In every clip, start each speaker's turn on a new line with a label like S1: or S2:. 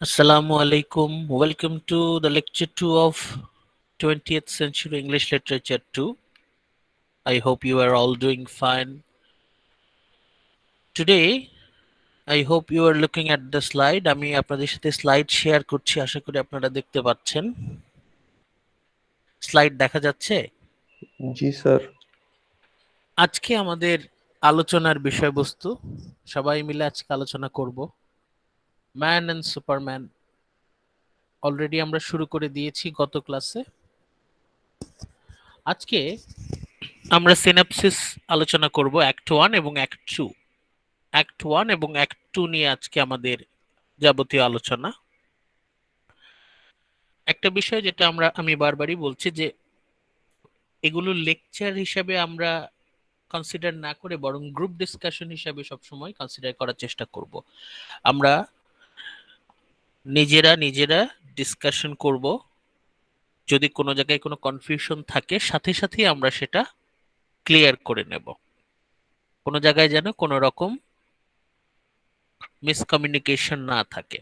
S1: Assalamu alaikum. Welcome to the lecture 2 of 20th Century English Literature 2. I hope you are all doing fine. Today, I hope you are looking at the slide. আমি আপনাদের সাথে slide share করছি, আশা করি আপনারা দেখতে পাচ্ছেন। Slide দেখা যাচ্ছে?
S2: জি স্যার।
S1: আজকে আমাদের আলোচনার বিষয়বস্তু, সবাই মিলে আজকে আলোচনা করব ম্যান অ্যান্ড সুপারম্যান। অলরেডি আমরা শুরু করে দিয়েছি গত ক্লাসে। আজকে আমরা সিনাপসিস আলোচনা করব অ্যাক্ট 1 এবং অ্যাক্ট 2। অ্যাক্ট 1 এবং অ্যাক্ট 2 নিয়ে আজকে আমাদের যাবতীয় আলোচনা। একটা বিষয় যেটা আমি বারবারই বলছি যে এগুলো লেকচার হিসাবে আমরা কনসিডার না করে বরং গ্রুপ ডিসকাশন হিসাবে সবসময় কনসিডার করার চেষ্টা করব। আমরা নিজেরা নিজেরা ডিসকাশন করব, যদি কোনো জায়গায় কোনো কনফিউশন থাকে সাথে সাথেই আমরা সেটা ক্লিয়ার করে নেব। কোনো জায়গায় যেন কোনো রকম মিসকমিউনিকেশন না থাকে।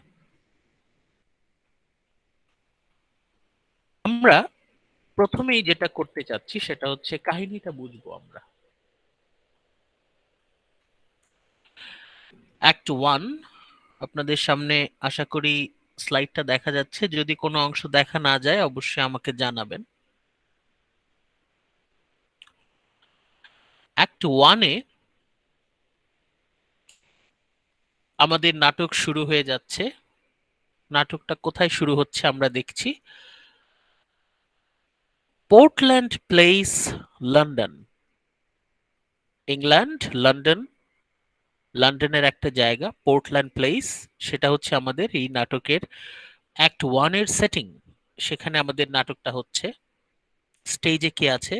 S1: আমরা প্রথমেই যেটা করতে চাচ্ছি সেটা হচ্ছে কাহিনীটা বুঝবো আমরা। অ্যাক্ট 1 আপনাদের সামনে আশা করি স্লাইডটা দেখা যাচ্ছে। যদি কোনো অংশ দেখা না যায় অবশ্যই আমাকে জানাবেন। অ্যাক্ট 1-এ আমাদের নাটক শুরু হয়ে যাচ্ছে। নাটকটা কোথায় শুরু হচ্ছে আমরা দেখছি। Portland place, London. England, London, লন্ডনের একটা জায়গা পোর্টল্যান্ড প্লেস, সেটা হচ্ছে আমাদের এই নাটকের অ্যাক্ট 1-এর সেটিং। সেখানে আমাদের নাটকটা হচ্ছে। স্টেজে কে আছে?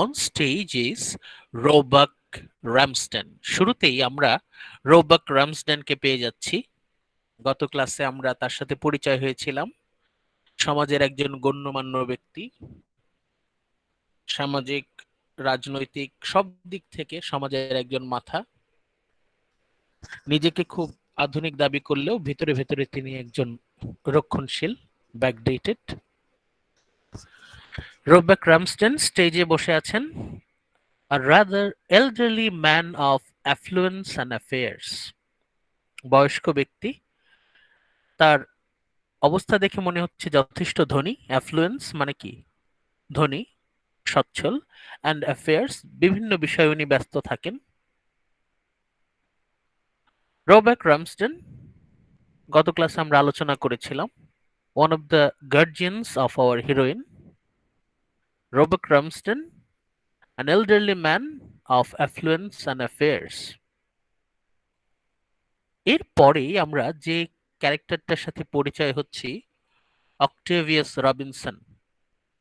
S1: On stage is Roebuck Ramsden. শুরুতেই আমরা রোবাক রামস্টনকে পেয়ে যাচ্ছি। গত ক্লাসে আমরা তার সাথে পরিচয় হয়েছিলাম। সমাজের একজন গণ্যমান্য ব্যক্তি, সামাজিক, রাজনৈতিক সব দিক থেকে সমাজের একজন মাথা। নিজেকে খুব আধুনিক দাবি করলেও ভেতরে ভেতরে তিনি একজন রক্ষণশীল, ব্যাকডেটেড। রোবাক রামস্টন স্টেজে বসে আছেন। A rather elderly man of affluence and affairs. বয়স্ক ব্যক্তি, তার অবস্থা দেখে মনে হচ্ছে যথেষ্ট ধনী। অ্যাফ্লুয়েন্স মানে কি? ধনী, সচ্ছল। অ্যান্ড অ্যাফেয়ার্স, বিভিন্ন বিষয়ে উনি ব্যস্ত থাকেন। রোবাক রামস্টন, গত ক্লাসে আমরা আলোচনা করেছিলাম, one of the guardians of our heroine. Roebuck Ramsden, an elderly man of affluence and affairs. এরপরেই আমরা যে ক্যারেক্টারটার সাথে পরিচয় হচ্ছি, অক্টেভিয়াস রবিনসন,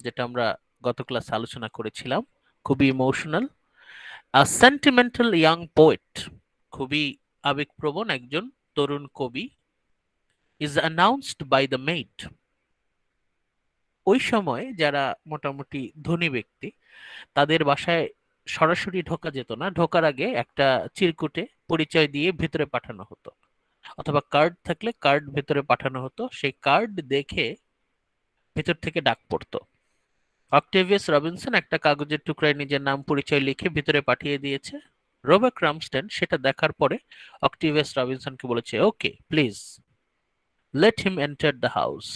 S1: যেটা আমরা গত ক্লাসে আলোচনা করেছিলাম। খুবই emotional, a sentimental young poet, খুবই আবেগপ্রবণ একজন তরুণ কবি। Is announced by the maid. ওই সময় যারা মোটামুটি ধনী ব্যক্তি, তাদের বাসায় সরাসরি ঢোকা যেত না। ঢোকার আগে একটা চিরকুটে পরিচয় দিয়ে ভেতরে পাঠানো হতো, অথবা কার্ড থাকলে কার্ড ভেতরে পাঠানো হতো। সেই কার্ড দেখে ভেতর থেকে ডাক পড়তো। অক্টেভিয়াস রবিনসন একটা কাগজের টুকরায় নিজের নাম পরিচয় লিখে ভিতরে পাঠিয়ে দিয়েছে। রোবাক রামস্টন সেটা দেখার পরে অক্টেভিয়াস রবিনসনকে বলেছে, okay please let him enter the house.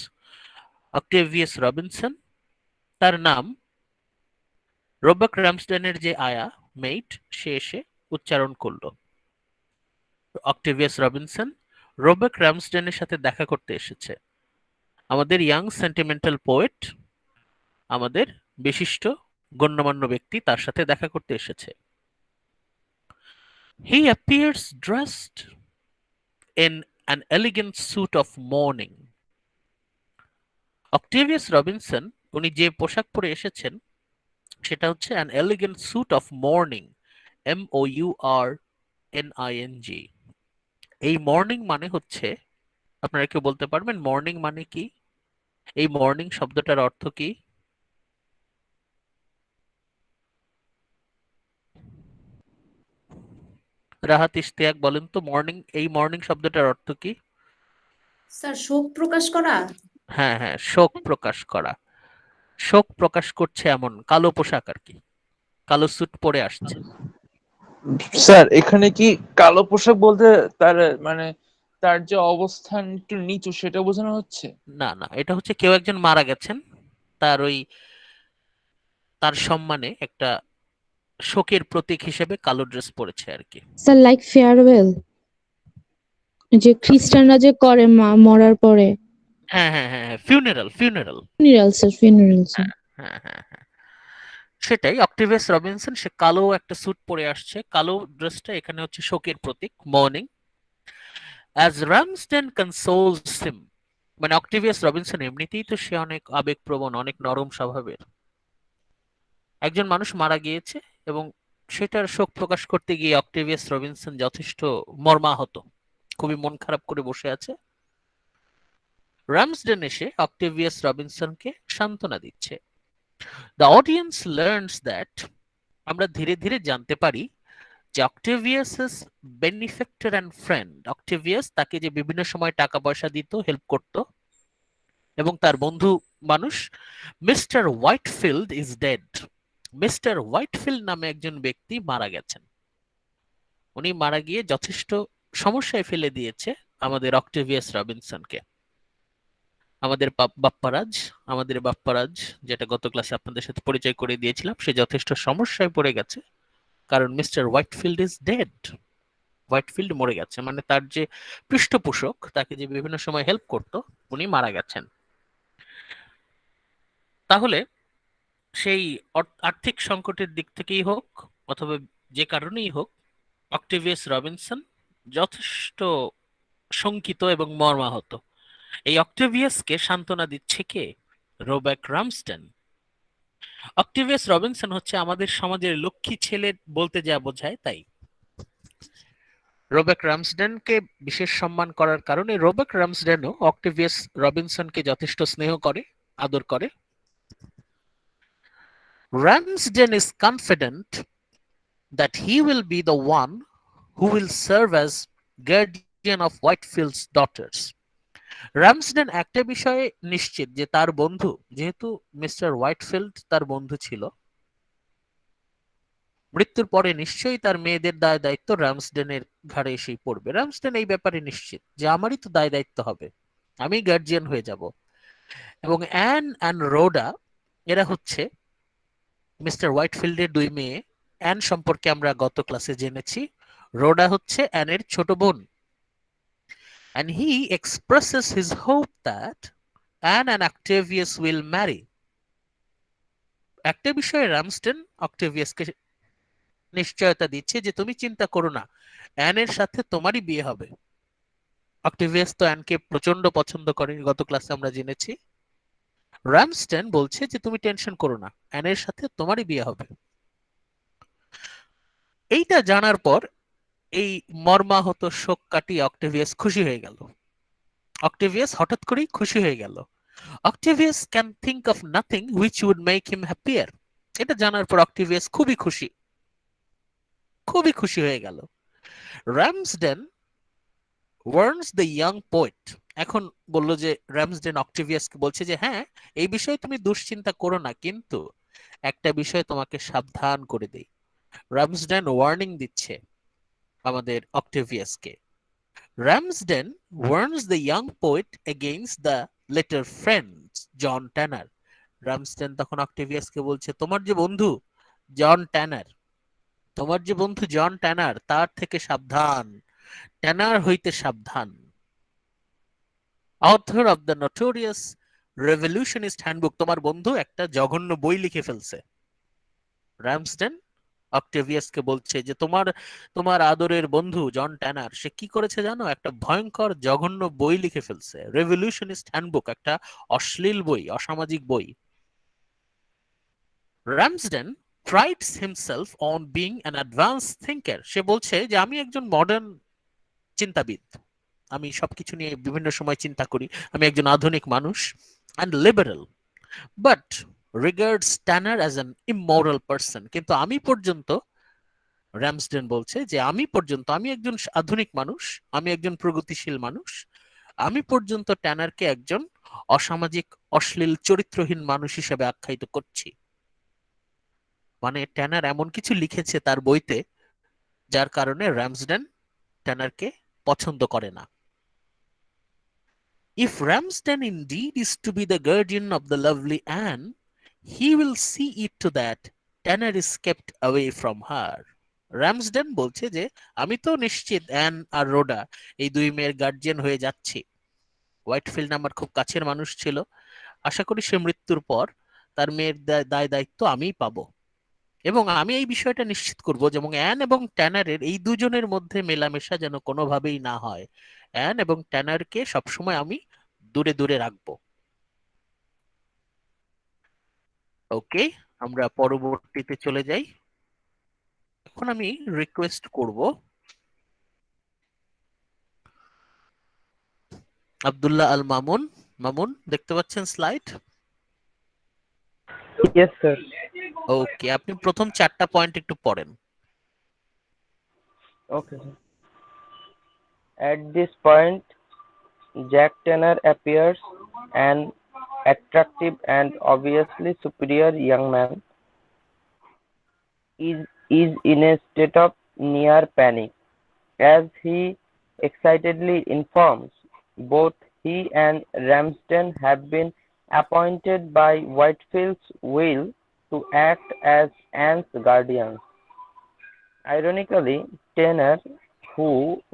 S1: Octavius Robinson, তার নাম। রোবাক রামস্টনের যে আয়া, মেইট, সে এসে উচ্চারণ করলো। অক্টেভিয়াস রবিনসন রোবাক রামস্টনের সাথে দেখা করতে এসেছে। আমাদের ইয়াং সেন্টিমেন্টাল পোয়েট, আমাদের বিশিষ্ট গণ্যমান্য ব্যক্তি, তার সাথে দেখা করতে এসেছে। He appears dressed in an elegant suit of mourning. Octavius Robinson, উনি যে পোশাক পরে এসেছেন সেটা হচ্ছে an elegant suit of mourning, MOURNING। এই মর্নিং মানে হচ্ছে, আপনারা কেউ বলতে পারবেন মর্নিং মানে কি? এই মর্নিং শব্দটার অর্থ কি? রাহাত, ইশতিয়াক বলেন তো, মর্নিং, এই মর্নিং শব্দটার অর্থ কি?
S2: স্যার, শোক প্রকাশ করা।
S1: হ্যাঁ হ্যাঁ, শোক প্রকাশ করা। শোক প্রকাশ করছে এমন কালো পোশাক আর কি, কালো স্যুট পরে আসছে।
S3: স্যার এখানে কি কালো পোশাক বলতে তার মানে তার যে অবস্থান একটু নিচু সেটা বোঝানো হচ্ছে?
S1: না না, এটা হচ্ছে কেউ একজন মারা গেছেন, তার ওই তার সম্মানে একটা শোকের প্রতীক হিসেবে কালো ড্রেস পরেছে আর কি।
S4: স্যার লাইক ফেয়ারওয়েল, যে খ্রিস্টানরা যে করে মরার পরে।
S1: হ্যাঁ হ্যাঁ হ্যাঁ, funeral funeral.
S4: Funeral sir, funeral sir.
S1: হ্যাঁ হ্যাঁ হ্যাঁ হ্যাঁ, সেটাই অক্টেভিয়াস রবিনসন, সে কালো একটা স্যুট পরে আসছে, কালো ড্রেসটা এখানে হচ্ছে শোকের প্রতীক, মর্নিং। অ্যাজ রামসডেন কনসোলস হিম, মানে অক্টেভিয়াস রবিনসন এমনিতেই তো সে অনেক আবেগপ্রবণ, অনেক নরম স্বভাবের। একজন মানুষ মারা গিয়েছে এবং সেটার শোক প্রকাশ করতে গিয়ে অক্টেভিয়াস রবিনসন যথেষ্ট মর্মাহত, খুবই মন খারাপ করে বসে আছে। রামসডেন এসে অক্টেভিয়াস রবিনসনকে সান্ত্বনা দিচ্ছে। দ্য অডিয়েন্স লার্নস দ্যাট, আমরা ধীরে ধীরে জানতে পারি যে অক্টেভিয়াস বেনিফেক্টর অ্যান্ড ফ্রেন্ড, অক্টেভিয়াস তাকে যে বিভিন্ন সময় টাকা পয়সা দিত, হেল্প করত, এবং তার বন্ধু মানুষ, mister Whitefield is dead. Mister Whitefield নামে একজন ব্যক্তি মারা গেছেন। উনি মারা গিয়ে যথেষ্ট সমস্যায় ফেলে দিয়েছে আমাদের অক্টেভিয়াস রবিনসনকে। আমাদের বাপ্পারাজ, আমাদের বাপ্পারাজ, যেটা গত ক্লাসে আপনাদের সাথে পরিচয় করে দিয়েছিলাম, সে যথেষ্ট সমস্যায় পড়ে গেছে, কারণ mister Whitefield is dead. Whitefield মরে গেছে, মানে তার যে পৃষ্ঠপোষক, তাকে যে বিভিন্ন সময় হেল্প করত, উনি মারা গেছেন। তাহলে সেই আর্থিক সংকটের দিক থেকেই হোক অথবা যে কারণেই হোক, অক্টেভিয়াস রবিনসন যথেষ্ট শঙ্কিত এবং মর্মাহত। এই অক্টেভিয়াসকে সান্ত্বনা দিচ্ছে কে? রোবেক রামস্টেন। অক্টেভিয়াস রবিনসন হচ্ছে আমাদের সমাজের লক্ষ্মী ছেলে বলতে যা বোঝায় তাই। রোবেক রামসডেনকে বিশেষ সম্মান করার কারণে রোবেক রামসডেনও অক্টেভিয়াস রবিনসনকে যথেষ্ট স্নেহ করে, আদর করে। রামসডেন is confident that he will be the one who will serve as guardian of Whitefield's daughters. রামসডেন একটা বিষয়ে নিশ্চিত যে তার বন্ধু, যেহেতু মিস্টার হোয়াইটফিল্ড তার বন্ধু ছিল, মৃত্যুর পরে নিশ্চয়ই তার মেয়েদের দায় দায়িত্ব রামসডেনের ঘাড়ে এসেই পড়বে। রামসডেন এই ব্যাপারে নিশ্চিত যে আমারই তো দায় দায়িত্ব হবে, আমি গার্জিয়ান হয়ে যাব। এবং অ্যান অ্যান্ড রোডা, এরা হচ্ছে মিস্টার হোয়াইটফিল্ডের দুই মেয়ে। অ্যান সম্পর্কে আমরা গত ক্লাসে জেনেছি, রোডা হচ্ছে অ্যানের ছোট বোন। And he expresses his hope that Anne and Octavius will marry. একটা বিষয়ে রামস্টেন অক্টেভিয়াসকে নিশ্চয়তা দিচ্ছে যে তুমি চিন্তা করো না, অ্যানের সাথে তোমারই বিয়ে হবে। অক্টেভিয়াস তো অ্যানকে প্রচন্ড পছন্দ করে, গত ক্লাসে আমরা জেনেছি। রামস্টেন বলছে যে তুমি টেনশন করো না, অ্যানের সাথে তোমারই বিয়ে হবে। এইটা জানার পর এই মর্মাহত শোক কাটিয়ে অক্টেভিয়াস খুশি হয়ে গেল। অক্টেভিয়াস হঠাৎ করেই খুশি হয়ে গেল। Octavius can think of nothing which would make him happier. এটা জানার পর অক্টেভিয়াস খুবই খুশি, খুবই খুশি হয়ে গেল। রামসডেন ওয়ার্নস দ্য ইয়াং পোয়েট, এখন বলল যে রামসডেন অক্টেভিয়াসকে বলছে যে হ্যাঁ, এই বিষয়ে তুমি দুশ্চিন্তা করো না, কিন্তু একটা বিষয় তোমাকে সাবধান করে দেই। রামসডেন ওয়ার্নিং দিচ্ছে আমাদের অক্টেভিয়াসকে। Ramsden warns the young poet against the latter friends John Tanner. Ramsden তখন অক্টেভিয়াসকে বলছে তোমার যে বন্ধু জন ট্যানার, তোমার যে বন্ধু জন ট্যানার, তার থেকে সাবধান, ট্যানার হইতে সাবধান। Author of the notorious revolutionist handbook, তোমার বন্ধু একটা জঘন্য বই লিখে ফেলছে। রামসডেন অক্টেভিয়াসকে বলছে যে তোমার তোমার আদরের বন্ধু জন ট্যানার, সে কি করেছে জানো? একটা ভয়ঙ্কর জঘন্য বই লিখে ফেলছে, রেভলিউশনিস্ট হ্যান্ডবুক, একটা অশ্লীল বই, অসামাজিক বই। রামসডেন prides himself on being an advanced thinker, সে বলছে যে আমি একজন মডার্ন চিন্তাবিদ, আমি সবকিছু নিয়ে বিভিন্ন সময় চিন্তা করি, আমি একজন আধুনিক মানুষ, and liberal, but regards Tanner as an immoral person, কিন্তু আমি পর্যন্ত, রামসডেন বলছে যে আমি পর্যন্ত, আমি একজন আধুনিক মানুষ, আমি একজন প্রগতিশীল মানুষ, আমি পর্যন্ত ট্যানারকে একজন অসামাজিক, অশ্লীল, চরিত্রহীন মানুষ হিসেবে আখ্যায়িত করছি। মানে ট্যানার এমন কিছু লিখেছে তার বইতে যার কারণে রামসডেন ট্যানারকে পছন্দ করে না। If Ramsden indeed is to be the guardian of the lovely Anne, he will see it to that Tanner is kept away from her. রামসডেন বলছে যে আমি তো নিশ্চিত অ্যান আর রোডা এই দুই মেয়ের গার্জিয়ান হয়ে যাচ্ছি। হোয়াইটফিল্ড আমার খুব কাছের মানুষ ছিল, আশা করি সে মৃত্যুর পর তার মেয়ের দায় দায়িত্ব আমিই পাবো, এবং আমি এই বিষয়টা নিশ্চিত করব যেমন অ্যান এবং ট্যানারের এই দুজনের মধ্যে মেলামেশা যেন কোনোভাবেই না হয়। অ্যান এবং ট্যানারকে সবসময় আমি দূরে দূরে রাখবো। ওকে, আমরা পরবর্তীতে চলে যাই। এখন আমি রিকোয়েস্ট করব আব্দুল্লাহ আল মামুন। মামুন, দেখতে পাচ্ছেন স্লাইড?
S2: Yes, sir.
S1: ওকে, আপনি প্রথম 4টা পয়েন্ট একটু পড়েন।
S2: Okay, sir. At this point, Jack Tanner appears an attractive and obviously superior young man. Is in a state of near panic. As he excitedly informs, both he and Ramsden have been appointed by Whitefield's will to act as Anne's guardians. Ironically, Tanner,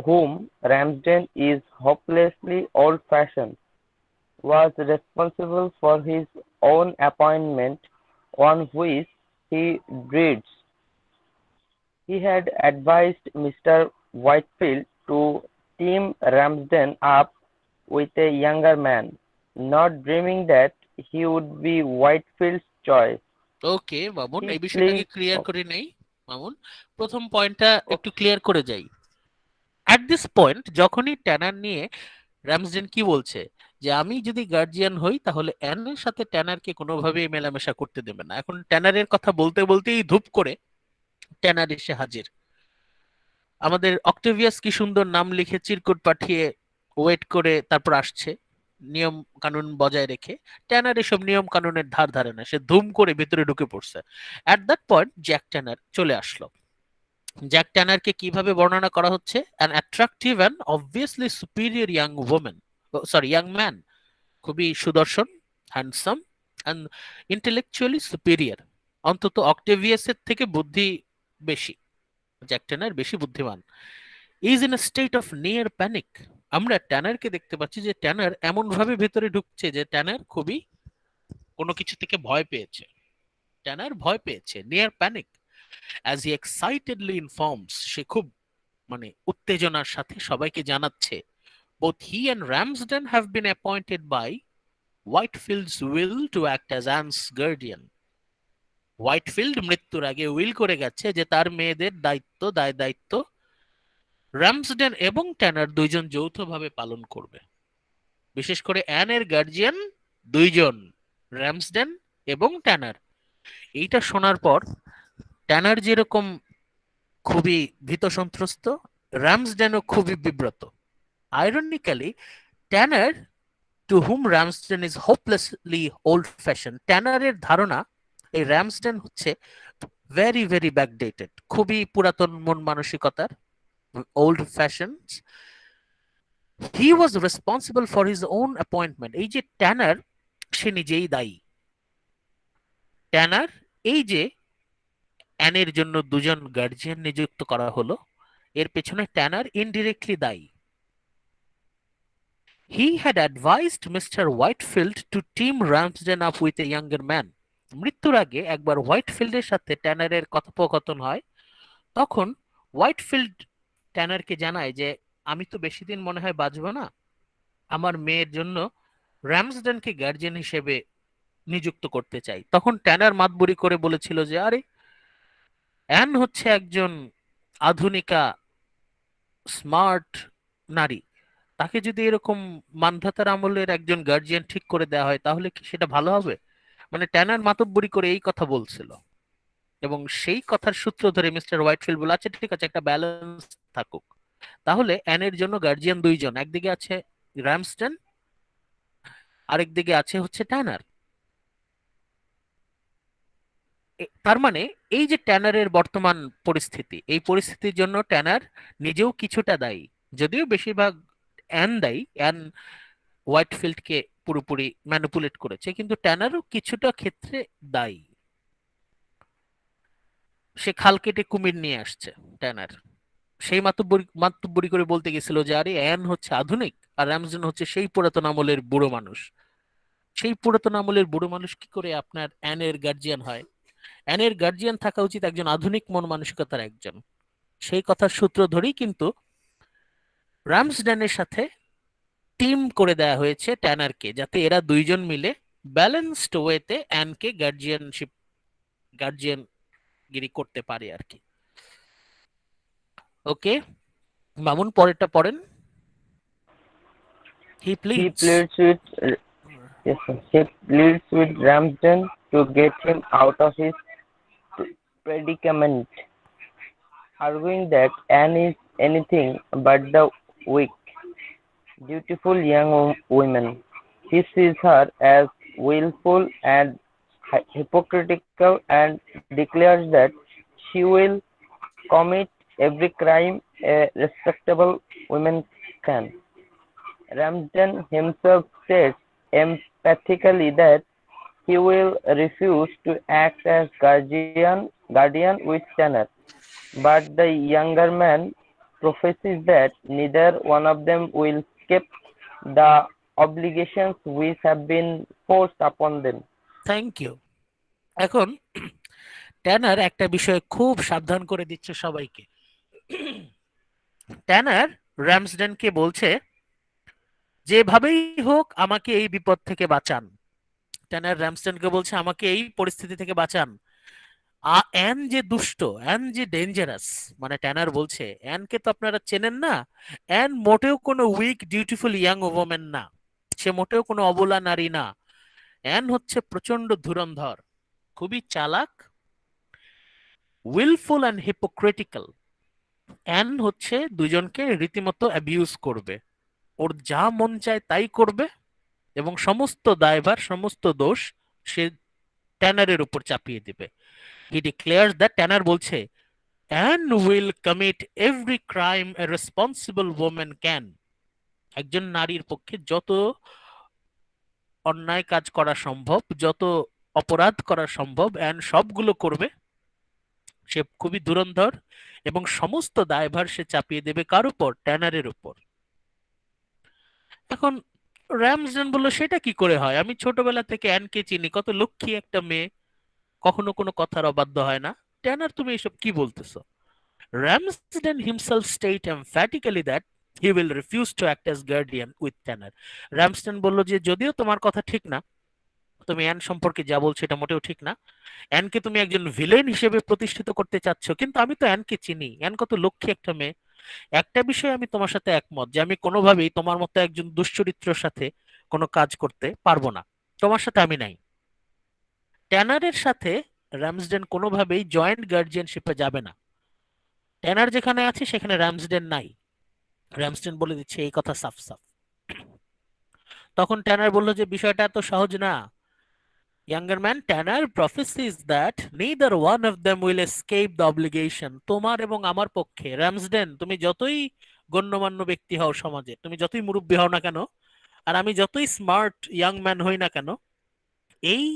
S2: whom Ramsden is hopelessly old-fashioned, was responsible for his own appointment, on which he dreads. He had advised Mr. Whitefield to team Ramsden up with a younger man, not dreaming that he would be Whitefield's choice.
S1: Okay Mamun,
S2: He
S1: এই বিষয়টাকে
S2: pleased.
S1: Clear করে নেই। মামুন, প্রথম পয়েন্টটা একটু clear করে যাই। At this point যখনই ট্যানার নিয়ে রামসডেন কি বলছে যে আমি যদি গার্জিয়ান হই তাহলে অ্যানের সাথে ট্যানারকে কোনোভাবেই মেলামেশা করতে দেবে না। এখন ট্যানারের কথা বলতে বলতেই ধূপ করে ট্যানার এসে হাজির। আমাদের অক্টেভিয়াস কি সুন্দর নাম লিখে চিরকুট পাঠিয়ে ওয়েট করে তারপর আসছে নিয়ম কানুন বজায় রেখে। ট্যানার এসব নিয়ম কানুনের ধার ধারে না, সে ধুম করে ভিতরে ঢুকে পড়ছে। অ্যাট দ্যাট পয়েন্ট জ্যাক ট্যানার চলে আসলো। জ্যাক ট্যানারকে কিভাবে বর্ণনা করা হচ্ছে? An attractive and obviously superior young women, sorry young man, খুবই সুদর্শন, হ্যান্ডসাম অ্যান্ড ইন্টেলেকচুয়ালি সুপিরিয়র। অন্তত অক্টেভিয়াসের থেকে বুদ্ধি বেশি, জ্যাক ট্যানার বেশি বুদ্ধিমান। Is in a state of near panic. আমরা ট্যানারকে দেখতে পাচ্ছি যে ট্যানার এমন ভাবে ভেতরে ঢুকছে যে ট্যানার খুবই কোনো কিছু থেকে ভয় পেয়েছে। ট্যানার ভয় পেয়েছে, near panic. As he excitedly informs, সে খুব মানে উত্তেজনার সাথে সবাইকে জানাচ্ছে, both he and Ramsden have been appointed by Whitefield's will to act as Anne's guardian. Whitefield মৃত্যুর আগে উইল করে গেছে যে তার মেয়েদের দায়িত্ব রামসডেন এবং ট্যানার দুইজন যৌথভাবে পালন করবে। বিশেষ করে অ্যানের গার্জিয়ান দুইজন, রামসডেন এবং ট্যানার। এইটা শোনার পর ট্যানার যেরকম খুবই ভীত সন্ত্রস্ত, রামসডেনও খুবই বিব্রত। Ironically, Tanner, to whom Ramsden is hopelessly old fashion, ট্যানারের ধারণা এই রামসডেন হচ্ছে ভেরি ভেরি ব্যাকডেটেড, খুবই পুরাতন মন মানসিকতার, old fashion. He was responsible for his own appointment. এই যে ট্যানার, সে নিজেই দায়ী। ট্যানার, এই যে অ্যানের জন্য দুজন গার্জিয়ান নিযুক্ত করা হলো, এর পেছনে ট্যানার ইনডিরেক্টলি দায়ী। He had advised Mr. Whitefield to team Ramsden up with a younger man. মৃত্যুর আগে একবার হোয়াইটফিল্ডের সাথে ট্যানারের কথোপকথন হয়। তখন হোয়াইটফিল্ড ট্যানারকে জানায় যে আমি তো বেশি দিন মনে হয় বাঁচবো না, আমার মেয়ের জন্য রামসডেনকে গার্জিয়ান হিসেবে নিযুক্ত করতে চাই। তখন ট্যানার মাতবুরি করে বলেছিল যে আরে, অ্যান হচ্ছে একজন আধুনিকা স্মার্ট নারী, তাকে যদি এরকম মানধাতার আমলের একজন গার্জিয়ান ঠিক করে দেওয়া হয় তাহলে কি সেটা ভালো হবে? মানে ট্যানার মাতব্বরি করে এই কথা বলছিল, এবং সেই কথার সূত্র ধরে মিস্টার হোয়াইটফিল্ড বলে আচ্ছা ঠিক আছে, একটা ব্যালেন্স থাকুক। তাহলে অ্যানের জন্য গার্জিয়ান দুইজন, একদিকে আছে র্যামসডেন, আরেকদিকে আছে হচ্ছে ট্যানার। তার মানে এই যে ট্যানারের বর্তমান পরিস্থিতি, এই পরিস্থিতির জন্য ট্যানার নিজেও কিছুটা দায়ী, যদিও বেশিরভাগ অ্যান দায়ী। অ্যান হোয়াইটফিল্ডকে পুরোপুরি ম্যানিপুলেট করেছে, কিন্তু ট্যানারও কিছুটা ক্ষেত্রে দায়ী। সে খাল কেটে কুমির নিয়ে আসছে ট্যানার। সেই মাতব্বরি করে বলতে গেছিল যে আরে অ্যান হচ্ছে আধুনিক আর র্যামসডেন হচ্ছে সেই পুরাতন আমলের বুড়ো মানুষ। সেই পুরাতন আমলের বুড়ো মানুষ কি করে আপনার অ্যানের গার্জিয়ান হয়? অ্যানের গার্জিয়ান থাকা উচিত একজন আধুনিক মন মানসিকতার একজন। সেই কথার সূত্র ধরেই কিন্তু রামসডেনের সাথে টিম করে দেয়া হয়েছে ট্যানারকে, যাতে এরা দুইজন মিলে ব্যালেন্সড ওয়েতে অ্যানকে গার্জিয়ানগিরি করতে পারে আর কি। ওকে, মামুন পরেরটা পড়েন। হি
S2: He
S1: প্লিডস।
S2: pleads with yes, sir. He pleads with Ramsden to get him out of his predicament, arguing that Anne is anything but the weak, dutiful young woman. He sees her as willful and hypocritical and declares that she will commit every crime a respectable woman can. Ramsden himself states emphatically that he will refuse to act as guardian with Tanner, but the younger man professes that neither one of them will escape the obligations which have been forced upon them.
S1: Thank you. এখন Tanner একটা বিষয়ে খুব সাবধান করে দিচ্ছে সবাইকে। ট্যানার র্যামসডেনকে বলছে যেভাবেই হোক আমাকে এই বিপদ থেকে বাঁচান। ট্যানার র্যামসডেনকে বলছে আমাকে এই পরিস্থিতি থেকে বাঁচান। অ্যান যে দুষ্ট, অ্যান যে ডেঞ্জারাস, মানে ট্যানার বলছে অ্যানকে তো আপনারা চেনেন না। অ্যান মোটেও কোনো উইক ডিউটিফুল ইয়াং ওম্যান না, সে মোটেও কোনো অবলা নারী না। অ্যান হচ্ছে প্রচন্ড ধুরন্ধর, খুবই চালাক, উইলফুল অ্যান্ড হিপোক্রিটিক্যাল। অ্যান হচ্ছে দুজনকে রীতিমতো অ্যাবিউজ করবে, ওর যা মন চায় তাই করবে, এবং সমস্ত দায়ভার সমস্ত দোষ সে ট্যানারের উপর চাপিয়ে দিবে। হি ডিক্লেয়ার্স দ্যাট, ট্যানার বলছে an will commit every crime A responsible woman can. একজন নারীর পক্ষে যত অন্যায় কাজ করা সম্ভব, যত অপরাধ করা সম্ভব, অ্যান সবগুলো করবে। সে খুবই ধুরন্ধর এবং সমস্ত দায়ভার সে চাপিয়ে দেবে কার উপর? ট্যানারের উপর। এখন র্যামসডেন বলল সেটা কি করে হয়, আমি ছোটবেলা থেকে অ্যানকে চিনি, কত লক্ষ্মী একটা মেয়ে, কখনো কোনো কথার অবাধ্য হয় না। ট্যানার তুমি এসব কি বলতেছো? Ramsden himself state emphatically that he will refuse to act as guardian with Tanner. র্যামসডেন বলল যে যদিও তোমার কথা ঠিক না, তুমি অ্যান সম্পর্কে যা বলছো এটা মোটেও ঠিক না, অ্যানকে তুমি একজন ভিলেন হিসেবে প্রতিষ্ঠিত করতে চাচ্ছ, কিন্তু আমি তো অ্যানকে চিনি, অ্যান কত লক্ষ্মী একটা মেয়ে। একটা বিষয়ে আমি তোমার সাথে একমত যে আমি কোনোভাবেই তোমার মতো একজন দুশ্চরিত্রের সাথে কোনো কাজ করতে পারবো না, তোমার সাথে আমি নাই। ট্যানারের সাথে র্যামসডেন কোনোভাবেই জয়েন্ট গার্জিয়ানশিপে যাবে না। ট্যানার যেখানে আছে সেখানে র্যামসডেন নাই, র্যামসডেন বলে দিচ্ছে এই কথা সাফ সাফ। তখন ট্যানার বলল যে বিষয়টা এত সহজ না। Younger man Tanner prophesies that neither one of them will escape the obligation. তোমার এবং আমার পক্ষে, র্যামসডেন তুমি যতই গণ্যমান্য ব্যক্তি হও সমাজে, তুমি যতই মুরব্বী হও না কেন, আর আমি যতই স্মার্ট ইয়াং ম্যান হই না কেন, এই